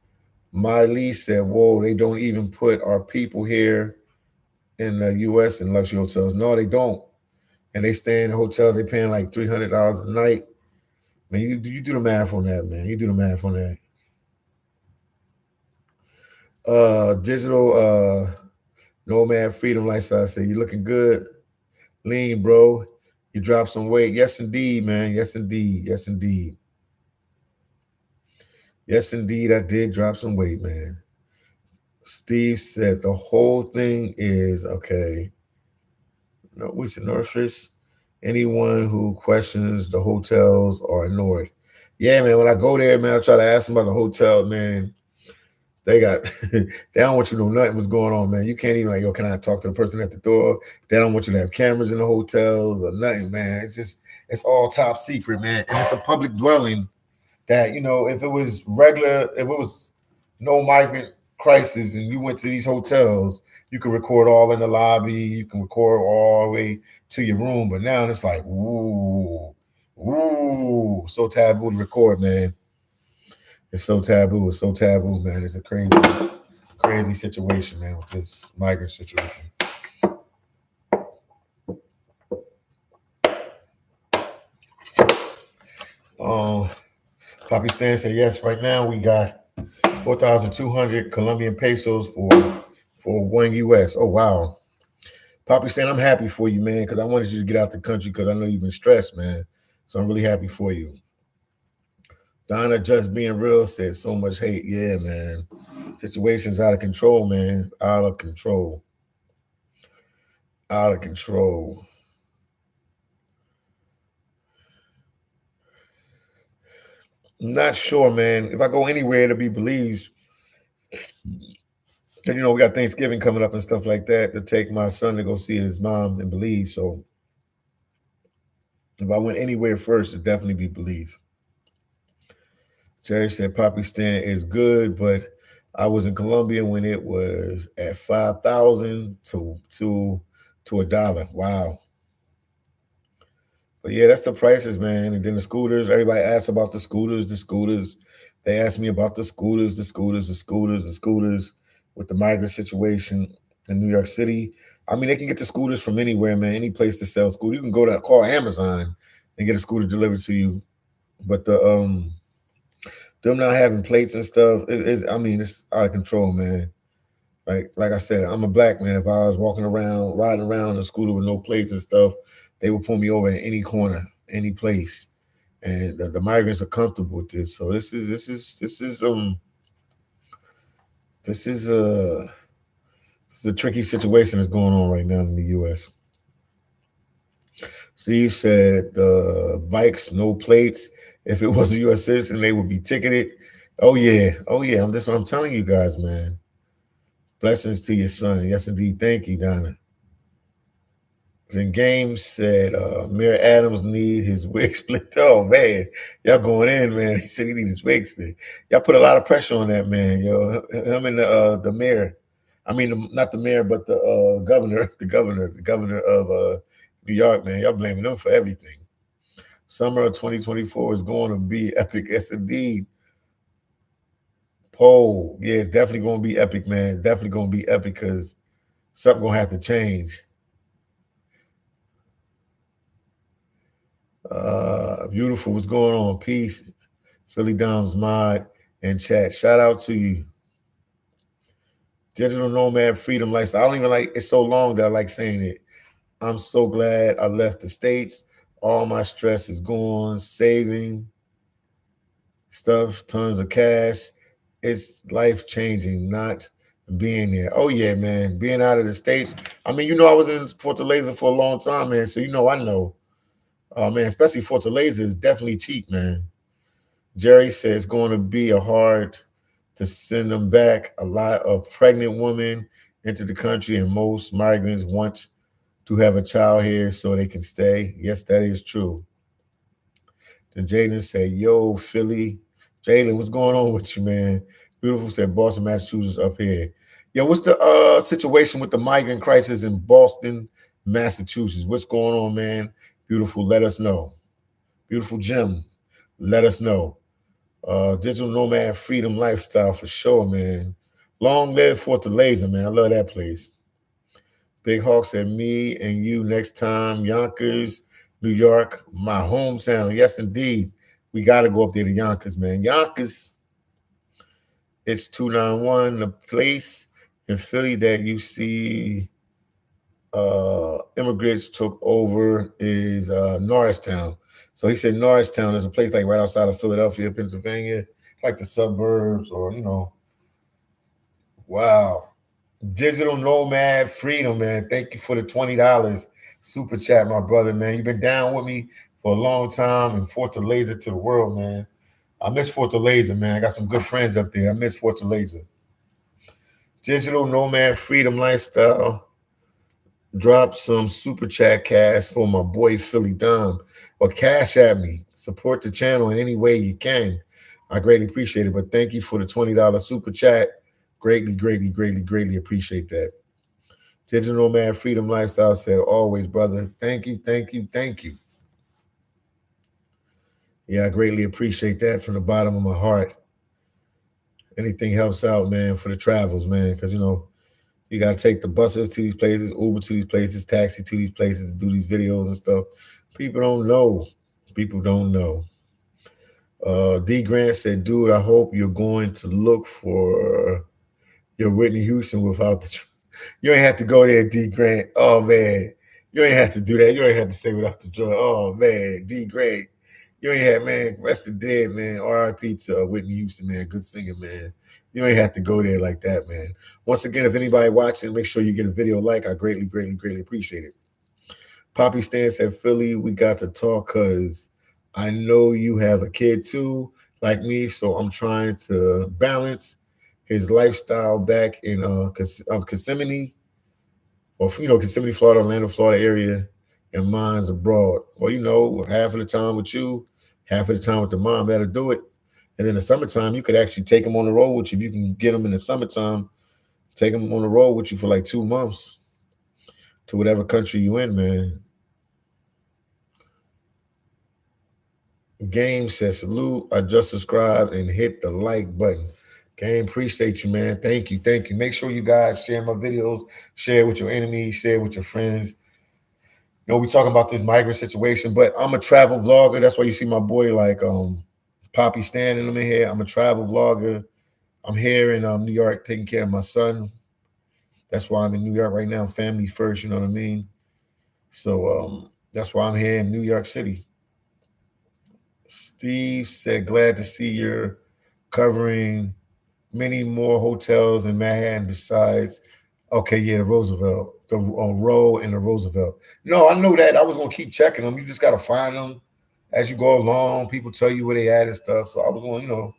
Miley said, whoa, they don't even put our people here in the US in luxury hotels. No, they don't. And they stay in hotels, they paying like $300 a night. Man, you do the math on that, man. You do the math on that. Digital Nomad Freedom Lifestyle said, you looking good. Lean, bro. You dropped some weight. Yes, indeed, man. Yes, indeed. Yes, indeed. Yes, indeed. I did drop some weight, man. Steve said the whole thing is okay. No, we said Northfish. Anyone who questions the hotels are ignored. Yeah, man. When I go there, man, I try to ask them about the hotel, man. They got they don't want you to know nothing what's going on, man. You can't even like, yo, can I talk to the person at the door? They don't want you to have cameras in the hotels or nothing, man. It's all top secret, man. And it's a public dwelling that, if it was regular, if it was no migrant crisis and you went to these hotels, you could record all in the lobby, you can record all the way to your room. But now it's like, ooh, so taboo to record, man. It's so taboo. It's so taboo, man. It's a crazy situation, man, with this migrant situation. Um, Poppy Stan said yes. Right now we got 4,200 Colombian pesos for one US. Oh wow, Poppy Stan, I'm happy for you, man, because I wanted you to get out the country because I know you've been stressed, man. So I'm really happy for you. Donna just being real said so much hate. Yeah, man. Situation's out of control, man. Out of control. Out of control. Not sure, man. If I go anywhere to be Belize, then we got Thanksgiving coming up and stuff like that to take my son to go see his mom in Belize. So if I went anywhere first, it'd definitely be Belize. Jerry said Poppy Stan is good, but I was in Colombia when it was at 5,000 to $1. Wow. But yeah, that's the prices, man. And then the scooters. Everybody asks about the scooters. The scooters. They asked me about the scooters. The scooters. The scooters. The scooters. With the migrant situation in New York City. I mean, they can get the scooters from anywhere, man. Any place to sell scooters. You can go to call Amazon and get a scooter delivered to you. But them not having plates and stuff, I mean, it's out of control, man. Like I said, I'm a black man. If I was walking around, riding around in a scooter with no plates and stuff, they would pull me over in any corner, any place. And the migrants are comfortable with this. So this is a tricky situation that's going on right now in the U.S. Steve said the bikes, no plates. If it was a U.S. citizen, they would be ticketed. Oh yeah, oh yeah. That's what I'm telling you guys, man. Blessings to your son. Yes, indeed. Thank you, Donna. Then Game said Mayor Adams need his wig split. Oh man, y'all going in, man. He said he need his wig split. Y'all put a lot of pressure on that man, yo. Him and the mayor. I mean, not the mayor, but the governor, the governor of New York, man. Y'all blaming them for everything. Summer of 2024 is going to be epic. Yes, indeed. Poll, yeah, it's definitely going to be epic, man. It's definitely going to be epic because something going to have to change. Beautiful. What's going on? Peace. Philly Dom's mod and chat. Shout out to you. Digital Nomad Freedom Lifestyle. I don't even like it's so long that I like saying it. I'm so glad I left the States. All my stress is gone. Saving stuff, tons of cash. It's life changing, not being there. Oh yeah, man. Being out of the States. I mean, I was in Fortaleza for a long time, man. So I know. Oh man, especially Fortaleza is definitely cheap, man. Jerry says it's going to be a hard to send them back. A lot of pregnant women into the country, and most migrants want to have a child here so they can stay. Yes, that is true. Then Jaden said, "Yo, Philly, Jalen, what's going on with you, man?" Beautiful said, "Boston, Massachusetts, up here." Yo, what's the situation with the migrant crisis in Boston, Massachusetts? What's going on, man? Beautiful, let us know. Beautiful Jim, let us know. Digital Nomad Freedom Lifestyle for sure, man. Long live Fortaleza, man. I love that place. Big Hawk said, me and you next time. Yonkers, New York, my hometown. Yes, indeed. We got to go up there to Yonkers, man. Yonkers, it's 291, the place in Philly that you see immigrants took over is Norristown. So he said Norristown is a place like right outside of Philadelphia, Pennsylvania, like the suburbs, or wow. Digital Nomad Freedom, man. Thank you for the $20 super chat, my brother, man. You've been down with me for a long time, and Fortaleza to the world, man. I miss Fortaleza, man. I got some good friends up there. I miss Fortaleza. Digital Nomad Freedom Lifestyle. Drop some super chat cash for my boy phillydom, or cash at me. Support the channel in any way you can. I greatly appreciate it. But thank you for the $20 super chat. Greatly, greatly, greatly, greatly appreciate that. Digital Nomad Freedom Lifestyle said, always, brother. Thank you, thank you, thank you. Yeah, I greatly appreciate that from the bottom of my heart. Anything helps out, man, for the travels, man, because, you got to take the buses to these places, Uber to these places, taxi to these places, do these videos and stuff. People don't know. People don't know. D. Grant said, dude, I hope you're going to look for your Whitney Houston without the... You ain't have to go there, D. Grant. Oh, man. You ain't have to do that. You ain't have to say without the joy. Oh, man. D. Grant. You ain't had, man, rest of dead, man. R.I.P. to Whitney Houston, man. Good singer, man. You ain't have to go there like that, man. Once again, if anybody watching, make sure you get a video like. I greatly, greatly, greatly appreciate it. Poppy Stan said, Philly, we got to talk because I know you have a kid too, like me, so I'm trying to balance his lifestyle back in Kissimmee, or Kissimmee, Florida, Orlando, Florida area, and mine's abroad. Well, half of the time with you, half of the time with the mom, that'll do it. And then the summertime, you could actually take them on the road with you. If you can get them in the summertime, take them on the road with you for like 2 months to whatever country you in, man. Game says, salute. I just subscribed and hit the like button. Game, appreciate you, man. Thank you. Thank you. Make sure you guys share my videos, share with your enemies, share with your friends. We talking about this migrant situation, but I'm a travel vlogger. That's why you see my boy like Poppy standing in here. I'm a travel vlogger. I'm here in New York taking care of my son. That's why I'm in New York right now. Family first, you know what I mean? So that's why I'm here in New York City. Steve said, glad to see you're covering many more hotels in Manhattan besides, okay, yeah, the Roosevelt, the Row and the Roosevelt. No, I know that. I was going to keep checking them. You just got to find them as you go along. People tell you where they at and stuff. So I was going to,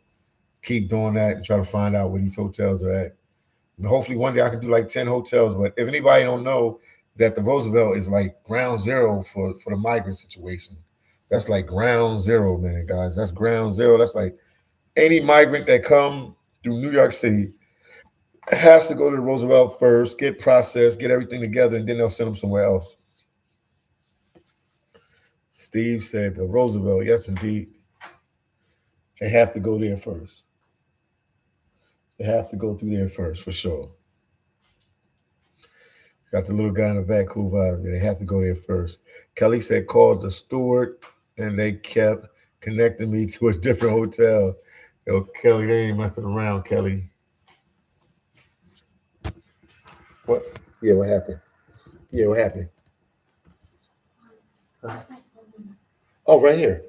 keep doing that and try to find out where these hotels are at. And hopefully one day I can do like 10 hotels. But if anybody don't know that the Roosevelt is like ground zero for the migrant situation. That's like ground zero, man, guys. That's ground zero. That's like any migrant that come through New York City has to go to the Roosevelt first, get processed, get everything together, and then they'll send them somewhere else. Steve said the Roosevelt, yes, indeed. They have to go there first. They have to go through there first, for sure. Got the little guy in the Vancouver. They have to go there first. Kelly said, called the steward, and they kept connecting me to a different hotel. Yo, Kelly, they ain't messing around, Kelly. What? Yeah, what happened? Yeah, what happened? Huh? Oh, right here.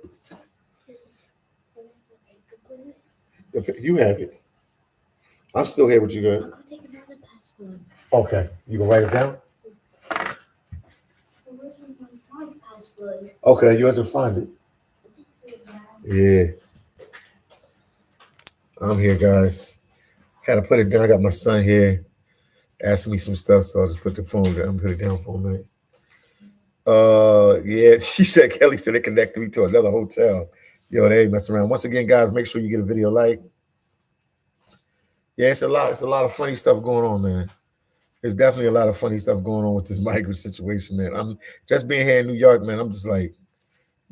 You have it. I'm still here with you guys. Okay. You gonna write it down? Okay, you have to find it. Yeah. I'm here, guys. Had to put it down. I got my son here asking me some stuff, so I'll just put the phone down. Put it down for a minute. Yeah, she said, Kelly said it connected me to another hotel. Yo, they ain't messing around. Once again, guys, make sure you get a video like. Yeah, it's a lot of funny stuff going on, man. There's definitely a lot of funny stuff going on with this migrant situation, man. I'm just being here in New York, man. I'm just like,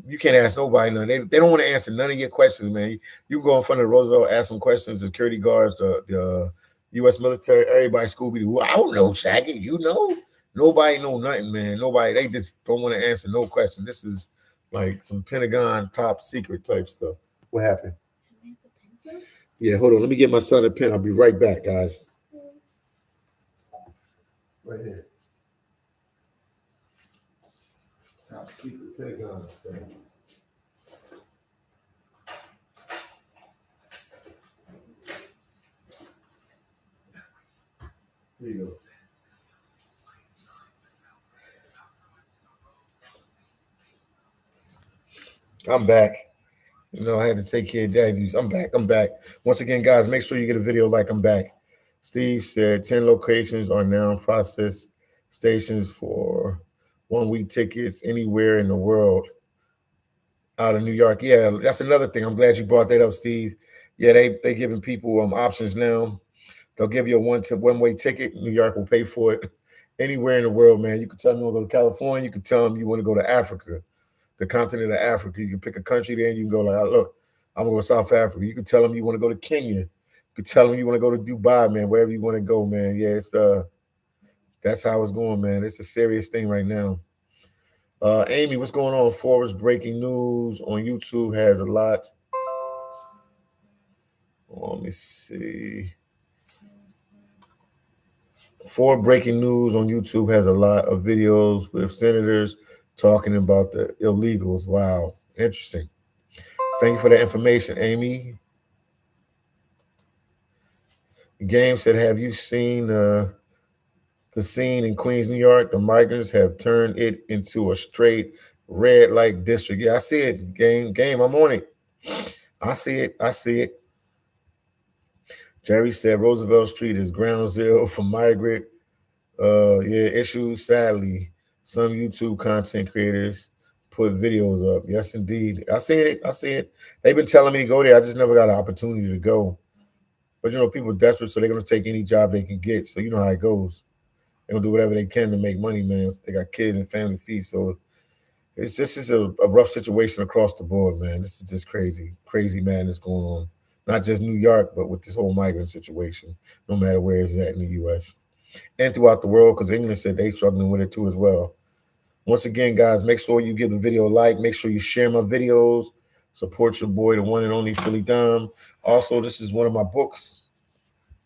you can't ask nobody none. They don't want to answer none of your questions, man. You go in front of the Roosevelt, ask some questions, the security guards, the U.S. military, everybody, Scooby-Doo. I don't know, Shaggy. You know? Nobody know nothing, man. Nobody, they just don't want to answer no question. This is like some Pentagon top secret type stuff. What happened? Yeah, hold on. Let me get my son a pen. I'll be right back, guys. Right here. Top secret Pentagon stuff. Here you go. I'm back. I had to take care of daddies. I'm back. I'm back. Once again, guys, make sure you get a video like I'm back. Steve said 10 locations are now in process stations for 1 week tickets anywhere in the world out of New York. Yeah, that's another thing. I'm glad you brought that up, Steve. Yeah, they giving people options now. They'll give you a one way ticket. New York will pay for it. Anywhere in the world, man. You can tell them you want to go to California. You can tell them you want to go to Africa, the continent of Africa. You can pick a country there and you can go like, "Oh, look, I'm going to go to South Africa." You can tell them you want to go to Kenya. You can tell them you want to go to Dubai, man, wherever you want to go, man. Yeah, that's how it's going, man. It's a serious thing right now. Amy, what's going on? Forbes breaking news on YouTube has a lot. Let me see. For breaking news on YouTube has a lot of videos with senators talking about the illegals. Wow, interesting. Thank you for the information, Amy. Game said, "Have you seen the scene in Queens, New York? The migrants have turned it into a straight red light district." Yeah, I see it. Game, I'm on it. I see it. I see it. Jerry said Roosevelt Street is ground zero for migrant issues. Sadly, some YouTube content creators put videos up. Yes, indeed. I see it. I see it. They've been telling me to go there. I just never got an opportunity to go. But people are desperate, so they're gonna take any job they can get. So you know how it goes. They're gonna do whatever they can to make money, man. They got kids and family fees. So it's just a rough situation across the board, man. This is just crazy, crazy madness going on. Not just New York, but with this whole migrant situation, no matter where it's at in the US and throughout the world, because England said they struggling with it too as well. Once again, guys, make sure you give the video a like. Make sure you share my videos. Support your boy, the one and only phillydom. Also, this is one of my books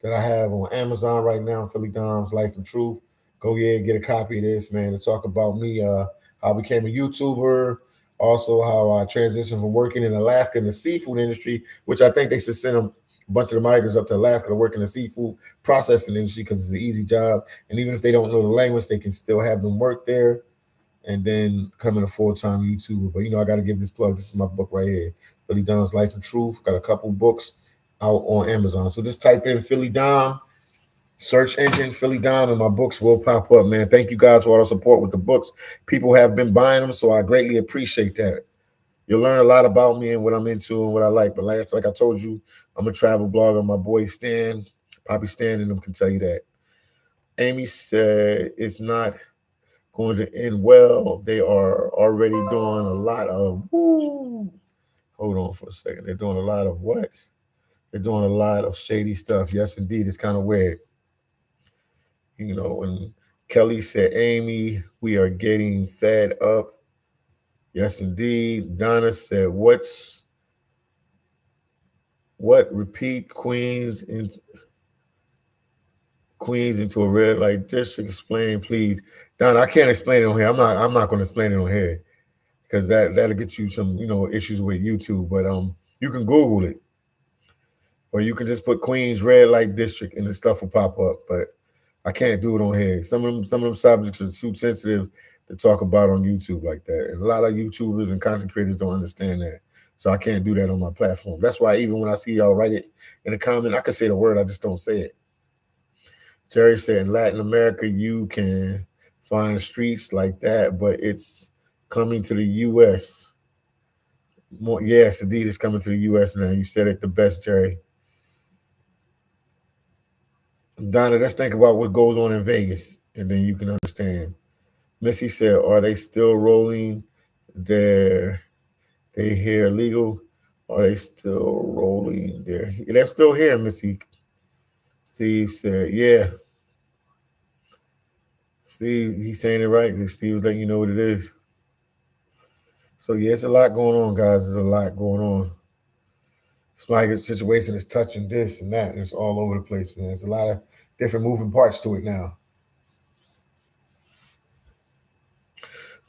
that I have on Amazon right now, phillydom's Life and Truth. Go get a copy of this, man, to talk about me, how I became a YouTuber, also how I transitioned from working in Alaska in the seafood industry, which I think they should send them a bunch of the migrants up to Alaska to work in the seafood processing industry because it's an easy job. And even if they don't know the language, they can still have them work there and then becoming a full-time YouTuber. But I got to give this plug. This is my book right here, Philly Dom's Life and Truth. Got a couple books out on Amazon. So just type in Philly Dom, search engine Philly Dom, and my books will pop up, man. Thank you guys for all the support with the books. People have been buying them, so I greatly appreciate that. You'll learn a lot about me and what I'm into and what I like. But like I told you, I'm a travel blogger. My boy Stan, Poppy Stan, and them can tell you that. Amy said it's not going to end well. They are already doing a lot of hold on for a second. They're doing a lot of what? They're doing a lot of shady stuff. Yes, indeed. It's kind of weird. When Kelly said, Amy, we are getting fed up. Yes, indeed. Donna said, what repeat Queens into a red light district? Explain, please. Donna, I can't explain it on here. I'm not going to explain it on here because that'll get you some, issues with YouTube. But you can Google it. Or you can just put Queens red light district and the stuff will pop up. But I can't do it on here. Some of them subjects are too sensitive to talk about on YouTube like that. And a lot of YouTubers and content creators don't understand that. So I can't do that on my platform. That's why even when I see y'all write it in a comment, I can say the word, I just don't say it. Jerry said in Latin America, you can find streets like that, but it's coming to the US. Yes, indeed, it's coming to the US now. You said it the best, Jerry. Donna, let's think about what goes on in Vegas, and then you can understand. Missy said, "Are they still rolling their they here illegal? Are they still rolling their? They're still here." Missy. Steve said, "Yeah." Steve, he's saying it right. Steve was letting you know what it is. So yeah, it's a lot going on, guys. There's a lot going on. This migrant situation is touching this and that, and it's all over the place. And there's a lot of different moving parts to it now.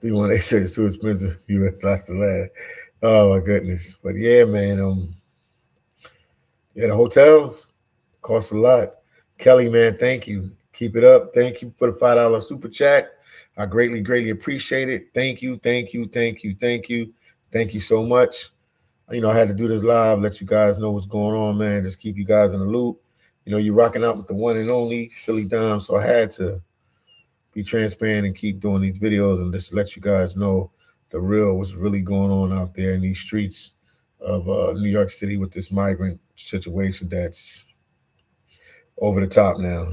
D1, they say it's too expensive. US lots of land. Oh my goodness. But yeah, man. Yeah, the hotels cost a lot. Kelly, man, thank you. Keep it up. Thank you for the $5 super chat. I greatly, greatly appreciate it. Thank you, thank you, thank you, thank you, thank you so much. I had to do this live, let you guys know what's going on, man. Just keep you guys in the loop. You're rocking out with the one and only phillydom, so I had to be transparent and keep doing these videos and just let you guys know the real, what's really going on out there in these streets of New York City with this migrant situation that's over the top now.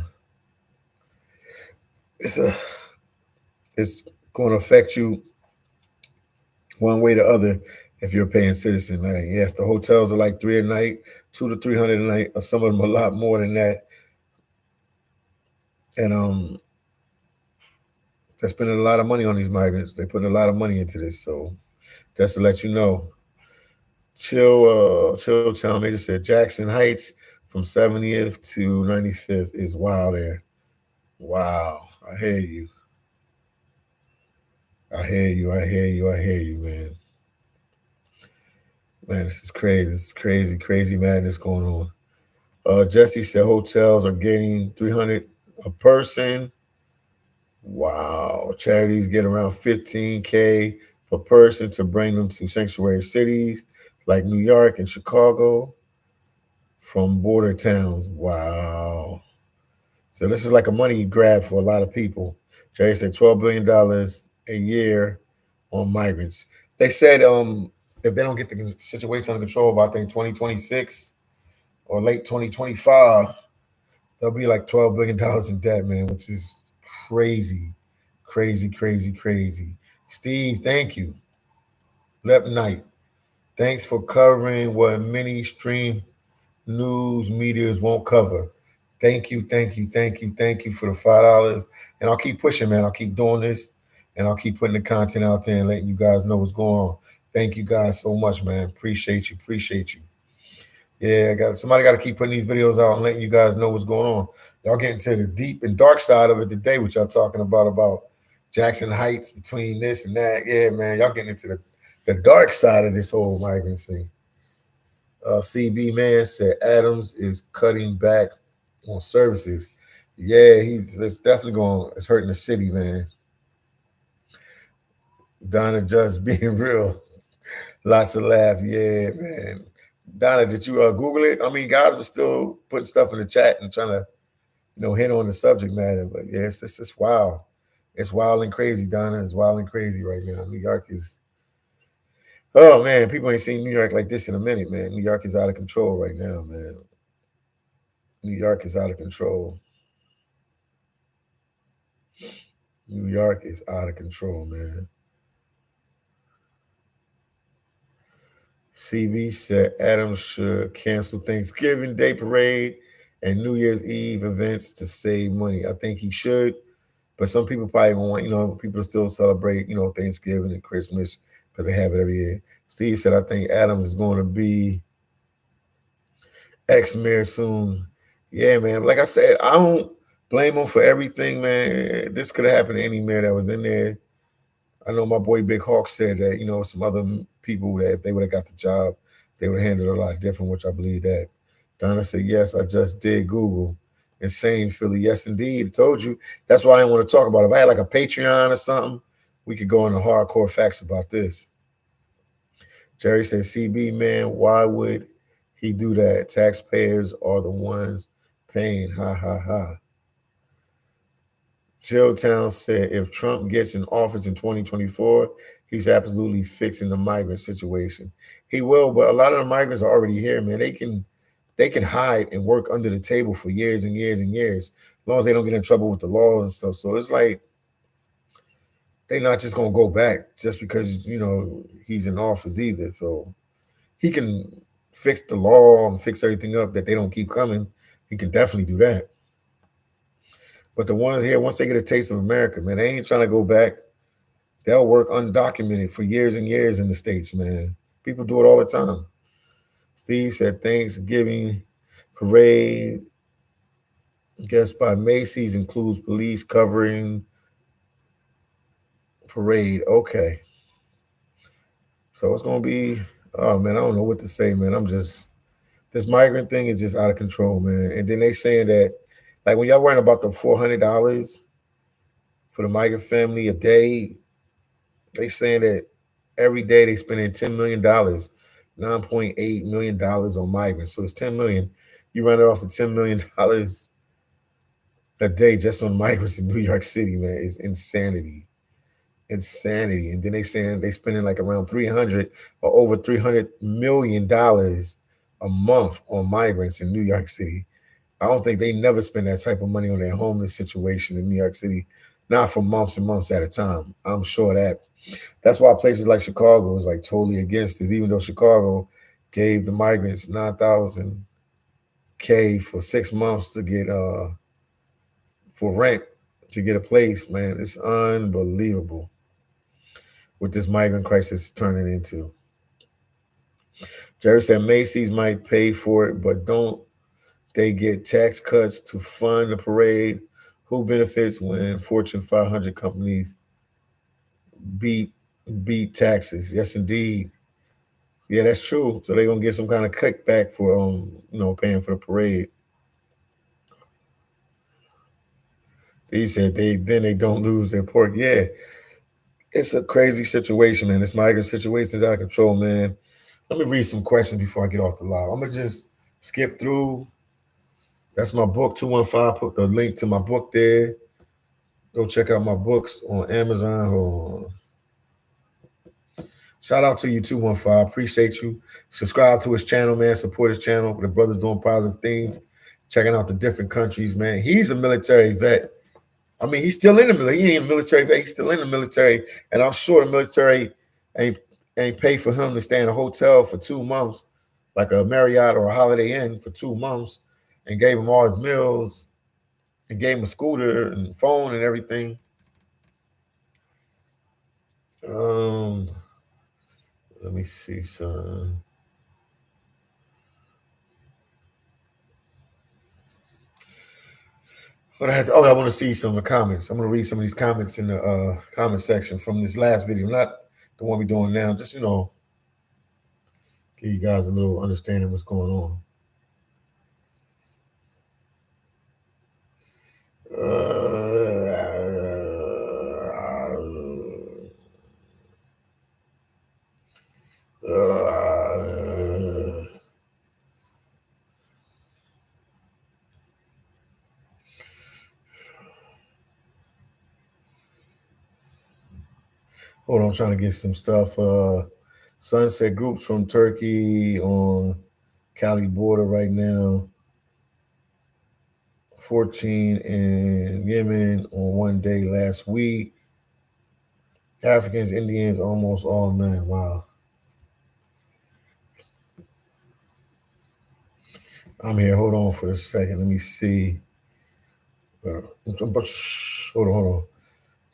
It's a, it's going to affect you one way or the other if you're a paying citizen. Like, yes, the hotels are like three a night, 200 to 300 a night, or some of them a lot more than that. And they're spending a lot of money on these migrants. They're putting a lot of money into this. So just to let you know, Chill Town, they just said Jackson Heights from 70th to 95th is wild there. Wow. I hear you. I hear you. I hear you. I hear you, man. Man, this is crazy. This is crazy, crazy madness going on. Jesse said hotels are getting 300 a person. Wow. Charities get around 15K per person to bring them to sanctuary cities like New York and Chicago from border towns. Wow. So this is like a money grab for a lot of people. Jerry said $12 billion a year on migrants. They said if they don't get the situation under control by I think 2026 or late 2025, they'll be like $12 billion in debt, man, which is crazy, crazy, crazy, crazy. Steve, thank you. Lep Knight, thanks for covering what many stream news medias won't cover. Thank you, thank you, thank you, thank you for the $5. And I'll keep pushing, man. I'll keep doing this and I'll keep putting the content out there and letting you guys know what's going on. Thank you guys so much, man. Appreciate you. Appreciate you. Yeah, somebody got to keep putting these videos out and letting you guys know what's going on. Y'all getting to the deep and dark side of it today, what y'all talking about Jackson Heights between this and that. Yeah, man, y'all getting into the dark side of this whole migrant thing. CB man said Adams is cutting back on services. Yeah, it's definitely going. It's hurting the city, man. Donna just being real. Lots of laughs. Yeah, man. Donna, did you Google it? I mean, guys were still putting stuff in the chat and trying to, hit on the subject matter. But yeah, it's just wild. It's wild and crazy, Donna. It's wild and crazy right now. New York is. Oh man, people ain't seen New York like this in a minute, man. New York is out of control right now, man. New York is out of control. New York is out of control, man. CB said Adams should cancel Thanksgiving Day parade and New Year's Eve events to save money. I think he should, but some people probably won't want, people still celebrate, Thanksgiving and Christmas because they have it every year. Steve said, I think Adams is going to be ex-mayor soon. Yeah, man. Like I said, I don't blame him for everything, man. This could have happened to any mayor that was in there. I know my boy Big Hawk said that, some other people that if they would have got the job, they would have handled it a lot different, which I believe that. Donna said, yes, I just did Google. Insane Philly. Yes, indeed. I told you. That's why I didn't want to talk about it. If I had like a Patreon or something, we could go into hardcore facts about this. Jerry said, CB, man, why would he do that? Taxpayers are the ones paying. Ha, ha, ha. Chilltown said if Trump gets in office in 2024, he's absolutely fixing the migrant situation. He will, but a lot of the migrants are already here, man. They can hide and work under the table for years and years and years, as long as they don't get in trouble with the law and stuff. So it's like they're not just gonna go back just because he's in office either. So he can fix the law and fix everything up that they don't keep coming. He can definitely do that. But the ones here, once they get a taste of America, man, they ain't trying to go back. They'll work undocumented for years and years in the States, man. People do it all the time. Steve said Thanksgiving parade, guest by Macy's includes police covering parade. Okay, so it's gonna be. Oh man, I don't know what to say, man. I'm just this migrant thing is just out of control, man. And then they saying that, like when y'all worrying about the $400 for the migrant family a day, they saying that every day they spending $10 million, $9.8 million on migrants. So it's 10 million. You run it off to $10 million a day just on migrants in New York City, man. It's insanity. Insanity. And then they saying they spending like around 300 or over $300 million a month on migrants in New York City. I don't think they never spend that type of money on their homeless situation in New York City, not for months and months at a time. I'm sure that that's why places like Chicago is like totally against this, even though Chicago gave the migrants 9,000 K for 6 months to get for rent to get a place, man. It's unbelievable what this migrant crisis is turning into. Jerry said Macy's might pay for it, but don't they get tax cuts to fund the parade? Who benefits when Fortune 500 companies beat beat taxes? Yes, indeed. Yeah, that's true. So they're gonna get some kind of cutback for paying for the parade. He said they don't lose their pork. Yeah, it's a crazy situation, man. This migrant situation is out of control, man. Let me read some questions before I get off the live. I'm gonna just skip through. That's my book, 215. Put the link to my book there. Go check out my books on Amazon. Hold on. Shout out to you, 215. Appreciate you. Subscribe to his channel, man. Support his channel. The brother's doing positive things. Checking out the different countries, man. He's a military vet. I mean, he's still in the military. He ain't even a military vet. He's still in the military. And I'm sure the military ain't ain't pay for him to stay in a hotel for 2 months, like a Marriott or a Holiday Inn for 2 months, and gave him all his meals and gave him a scooter and phone and everything. Um, Let me see, son. I want to see some of the comments. I'm going to read some of these comments in the comment section from this last video, not the one we're doing now. Just give you guys a little understanding of what's going on. Hold on, I'm trying to get some stuff. Sunset groups from Turkey on Cali border right now. 14 in Yemen on one day last week. Africans, Indians, almost all men. Wow. I'm here. Hold on for a second. Let me see. Hold on.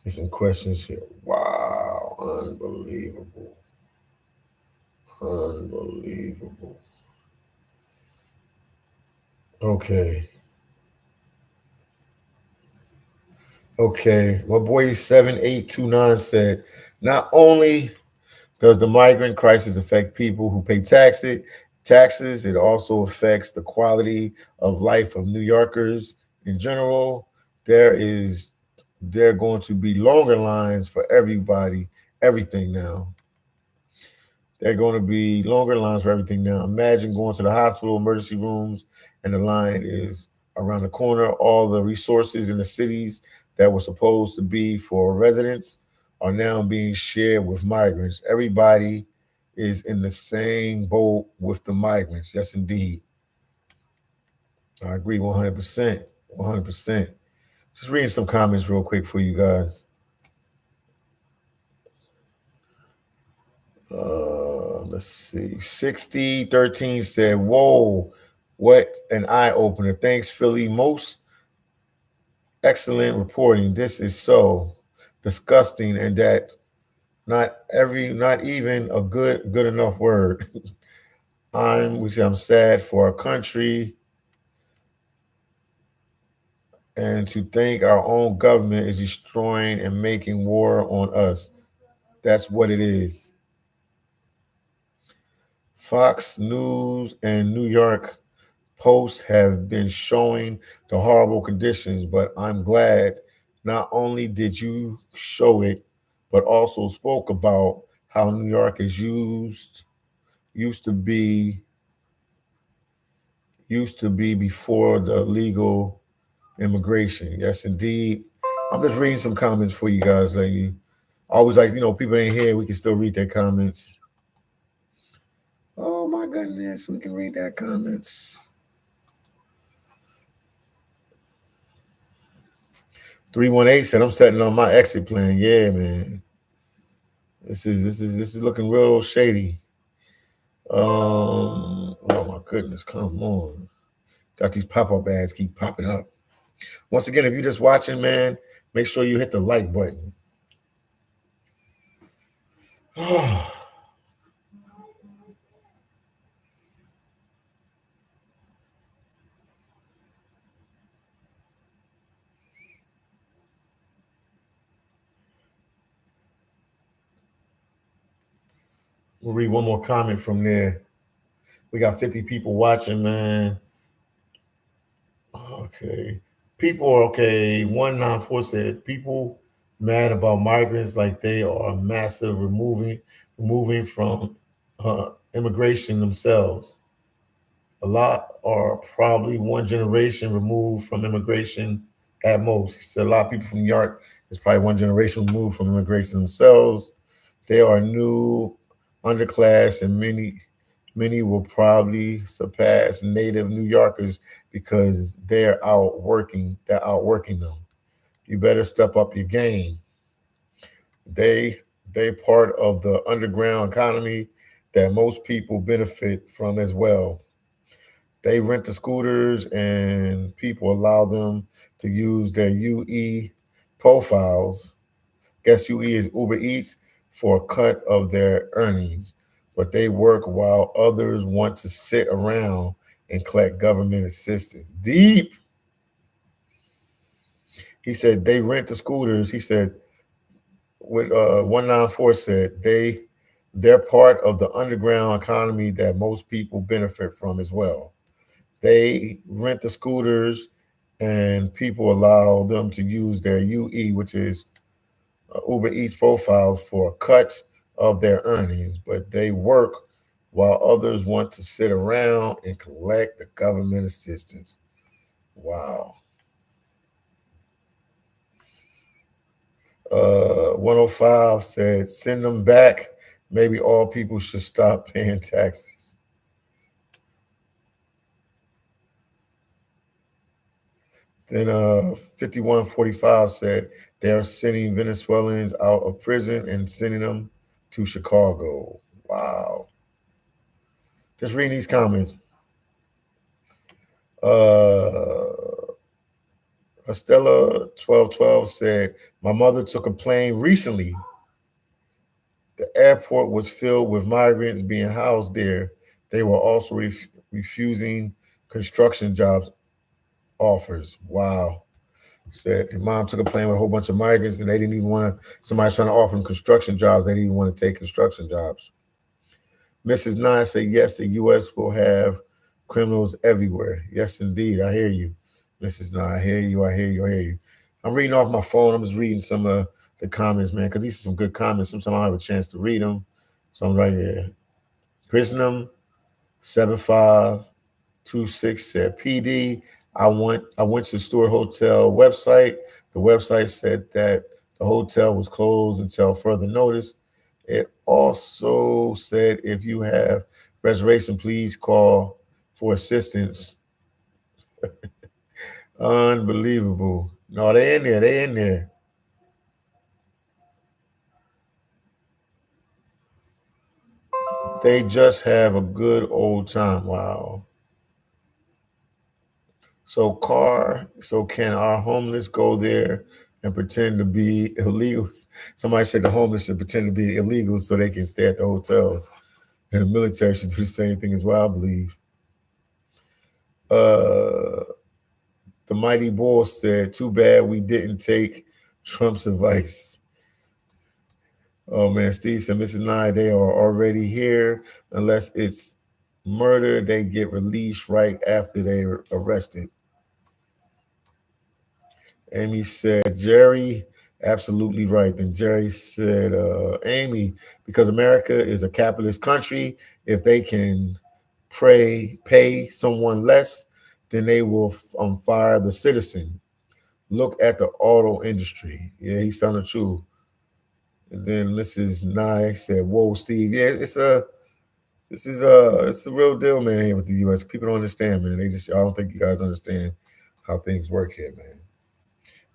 Get some questions here. Wow. Unbelievable. Unbelievable. Okay. Okay. My boy 7829 said, not only does the migrant crisis affect people who pay taxes, it also affects the quality of life of New Yorkers in general. There are going to be longer lines for everybody, everything now. There are going to be longer lines for everything now. Imagine going to the hospital emergency rooms and the line is around the corner. All the resources in the cities that were supposed to be for residents are now being shared with migrants. Everybody is in the same boat with the migrants. Yes, indeed. I agree 100%. 100%. Just reading some comments real quick for you guys. Let's see. 6013 said, whoa, what an eye opener. Thanks, Philly. Most excellent reporting. This is so disgusting, and that not even a good enough word. I'm sad for our country. and to think our own government is destroying and making war on us. That's what it is. Fox News and New York Post have been showing the horrible conditions, but I'm glad not only did you show it, but also spoke about how New York is used to be before the legal immigration. Yes, indeed. I'm just reading some comments for you guys. Like you always like, people ain't here. We can still read their comments. Oh my goodness, we can read their comments. 318 said I'm setting on my exit plan. Yeah, man. This is looking real shady. Oh my goodness, come on. Got these pop-up ads keep popping up. Once again, if you're just watching, man, make sure you hit the like button. We'll read one more comment from there. We got 50 people watching, man. Okay. People are okay. 194 said people mad about migrants like they are massive removing from immigration themselves. A lot are probably one generation removed from immigration at most. He said a lot of people from New York is probably one generation removed from immigration themselves. They are new underclass, and many will probably surpass native New Yorkers because they're outworking them. You better step up your game. They they part of the underground economy that most people benefit from as well. They rent the scooters and people allow them to use their UE profiles. Guess UE is Uber Eats for a cut of their earnings, but they work while others want to sit around and collect government assistance. Deep. He said they rent the scooters. He said what 194 said they're part of the underground economy that most people benefit from as well. They rent the scooters and people allow them to use their UE, which is Uber Eats profiles, for a cut of their earnings, but they work while others want to sit around and collect the government assistance. Wow. 105 said, send them back. Maybe all people should stop paying taxes. Then 5145 said, they're sending Venezuelans out of prison and sending them to Chicago. Wow. Just reading these comments. Uh, Estella 1212 said, my mother took a plane recently. The airport was filled with migrants being housed there. They were also refusing construction jobs offers. Wow. Said his mom took a plane with a whole bunch of migrants and they didn't even want to, somebody's trying to offer them construction jobs. They didn't even want to take construction jobs. Mrs. Nye said, yes, the U.S. will have criminals everywhere. Yes, indeed. I hear you, Mrs. Nye. I hear you. I hear you. I hear you. I'm reading off my phone. I'm just reading some of the comments, man, because these are some good comments. Sometimes I don't have a chance to read them. So I'm right here. Christenum 7526 said, PD, I went to the Stewart Hotel website. The website said that the hotel was closed until further notice. It also said if you have reservation, please call for assistance. Unbelievable. No, they in there. They in there. They just have a good old time. Wow. So can our homeless go there and pretend to be illegals? Somebody said the homeless should pretend to be illegals so they can stay at the hotels. And the military should do the same thing as well, I believe. Uh The mighty bull said, "Too bad we didn't take Trump's advice." Oh man, Steve said, "Mrs. Nye, they are already here. Unless it's murder, they get released right after they're arrested." Amy said, "Jerry, absolutely right." Then Jerry said, "Amy, because America is a capitalist country, if they can pay someone less, then they will fire the citizen. Look at the auto industry." Yeah, he's telling the truth. And then Mrs. Nye said, "Whoa, Steve, yeah, it's a real deal, man, here with the U.S. People don't understand, man. I don't think you guys understand how things work here, man."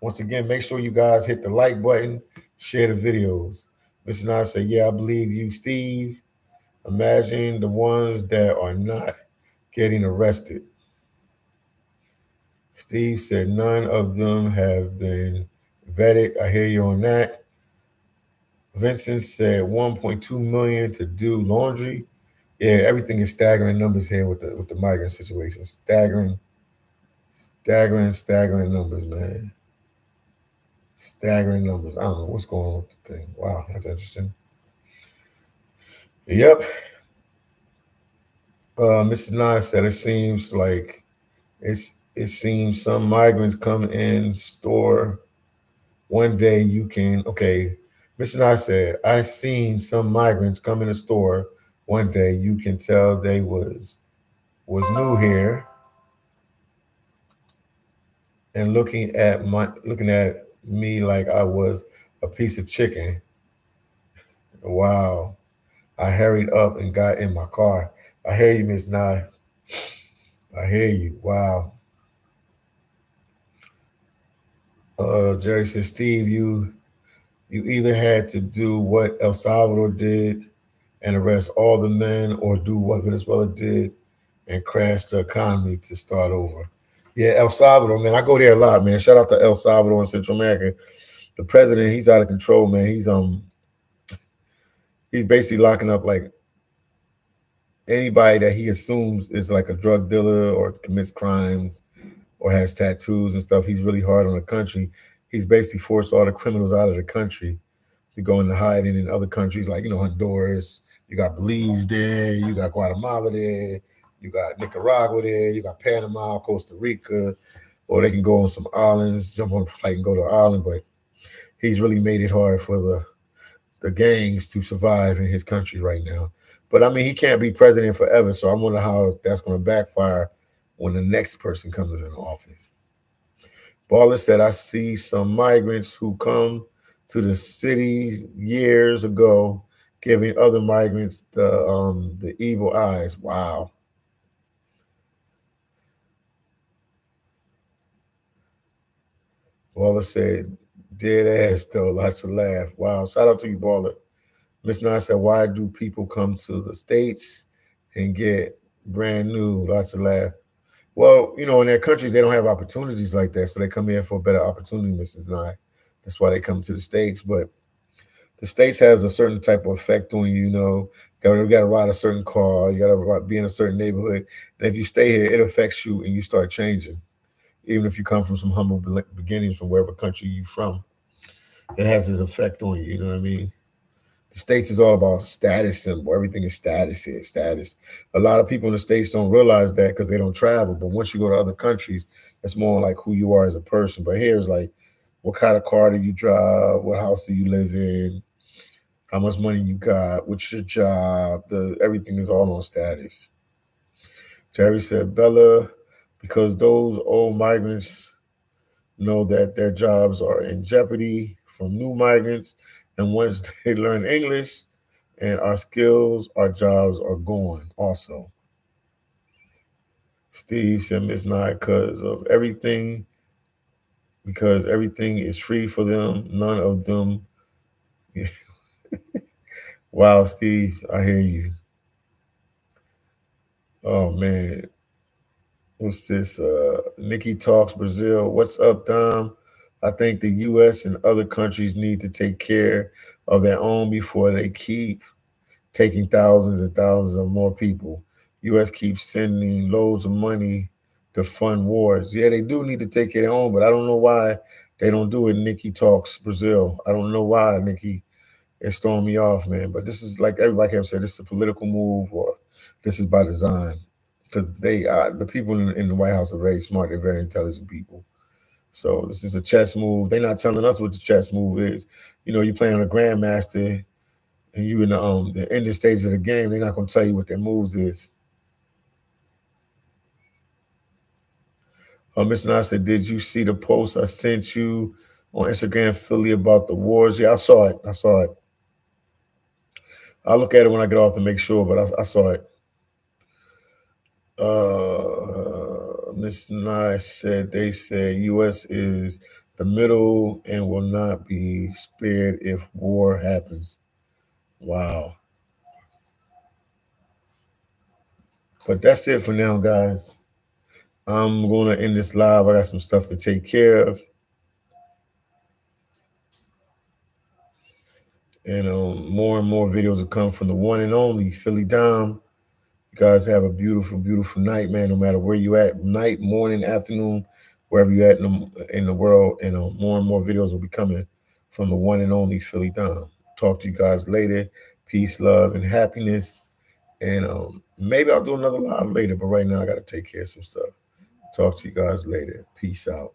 Once again, make sure you guys hit the like button, share the videos. Mrs. Nye said, "Yeah, I believe you, Steve. Imagine the ones that are not getting arrested." Steve said, "None of them have been vetted." I hear you on that. Vincent said 1.2 million to do laundry. Yeah, everything is staggering numbers here with the migrant situation. Staggering numbers, man. Staggering numbers. I don't know what's going on with the thing. Wow, that's interesting. Yep. Mrs. Nye said it seems some migrants come in store one day you can okay. Mrs. Nye said, "I seen some migrants come in the store one day you can tell they was new here and looking at me like I was a piece of chicken." Wow. I hurried up and got in my car. I hear you, Miss Nye. I hear you. Wow. Jerry says, "Steve, you either had to do what El Salvador did and arrest all the men, or do what Venezuela did and crash the economy to start over." Yeah, El Salvador, man. I go there a lot, man. Shout out to El Salvador in Central America. The president, he's out of control, man. He's basically locking up like anybody that he assumes is like a drug dealer or commits crimes or has tattoos and stuff. He's really hard on the country. He's basically forced all the criminals out of the country to go into hiding in other countries like, Honduras. You got Belize there. You got Guatemala there. You got Nicaragua there. You got Panama, Costa Rica. Or they can go on some islands, jump on a flight and go to an island. But he's really made it hard for the gangs to survive in his country right now. But I mean, he can't be president forever. So I wonder how that's going to backfire when the next person comes in office. Baller said, "I see some migrants who come to the city years ago, giving other migrants the evil eyes." Wow. Baller said, "Dead ass though, lots of laugh." Wow. Shout out to you, Baller. Miss Nye said, "Why do people come to the States and get brand new? Lots of laugh." Well, in their countries, they don't have opportunities like that. So they come here for a better opportunity, Mrs. Nye. That's why they come to the States. But the States has a certain type of effect on you, You got to ride a certain car. You got to be in a certain neighborhood. And if you stay here, it affects you and you start changing. Even if you come from some humble beginnings from wherever country you're from, it has its effect on you. You know what I mean? The States is all about status symbol. Everything is status here, status. A lot of people in the States don't realize that because they don't travel. But once you go to other countries, it's more like who you are as a person. But here is like, what kind of car do you drive? What house do you live in? How much money you got? What's your job? Everything is all on status. Jerry said, "Bella, because those old migrants know that their jobs are in jeopardy from new migrants. And once they learn English and our skills, our jobs are gone also." Steve said, "Miss Nye, because everything is free for them, none of them." Wow, Steve, I hear you. Oh man. What's this? Nikki Talks Brazil. What's up, Dom? "I think the US and other countries need to take care of their own before they keep taking thousands and thousands of more people. US keeps sending loads of money the fun wars. Yeah, they do need to take it home, but I don't know why they don't do it. Nikki Talks Brazil. I don't know why, Nikki. It's throwing me off, man. But this is like everybody kept saying, this is a political move or this is by design. Because the people in the White House are very smart. They're very intelligent people. So this is a chess move. They're not telling us what the chess move is. You know, you play on a grandmaster and you in the ending stage of the game. They're not going to tell you what their moves is. Miss Nas said, "Did you see the post I sent you on Instagram, Philly, about the wars?" Yeah, I saw it. I saw it. I'll look at it when I get off to make sure, but I saw it. Miss Nye said they said U.S. is the middle and will not be spared if war happens. Wow. But that's it for now, guys. I'm gonna end this live. I got some stuff to take care of, and more and more videos will come from the one and only Philly Dom. You guys have a beautiful, beautiful night, man. No matter where you at, night, morning, afternoon, wherever you at in the world, and more and more videos will be coming from the one and only Philly Dom. Talk to you guys later. Peace, love, and happiness. And maybe I'll do another live later. But right now, I got to take care of some stuff. Talk to you guys later. Peace out.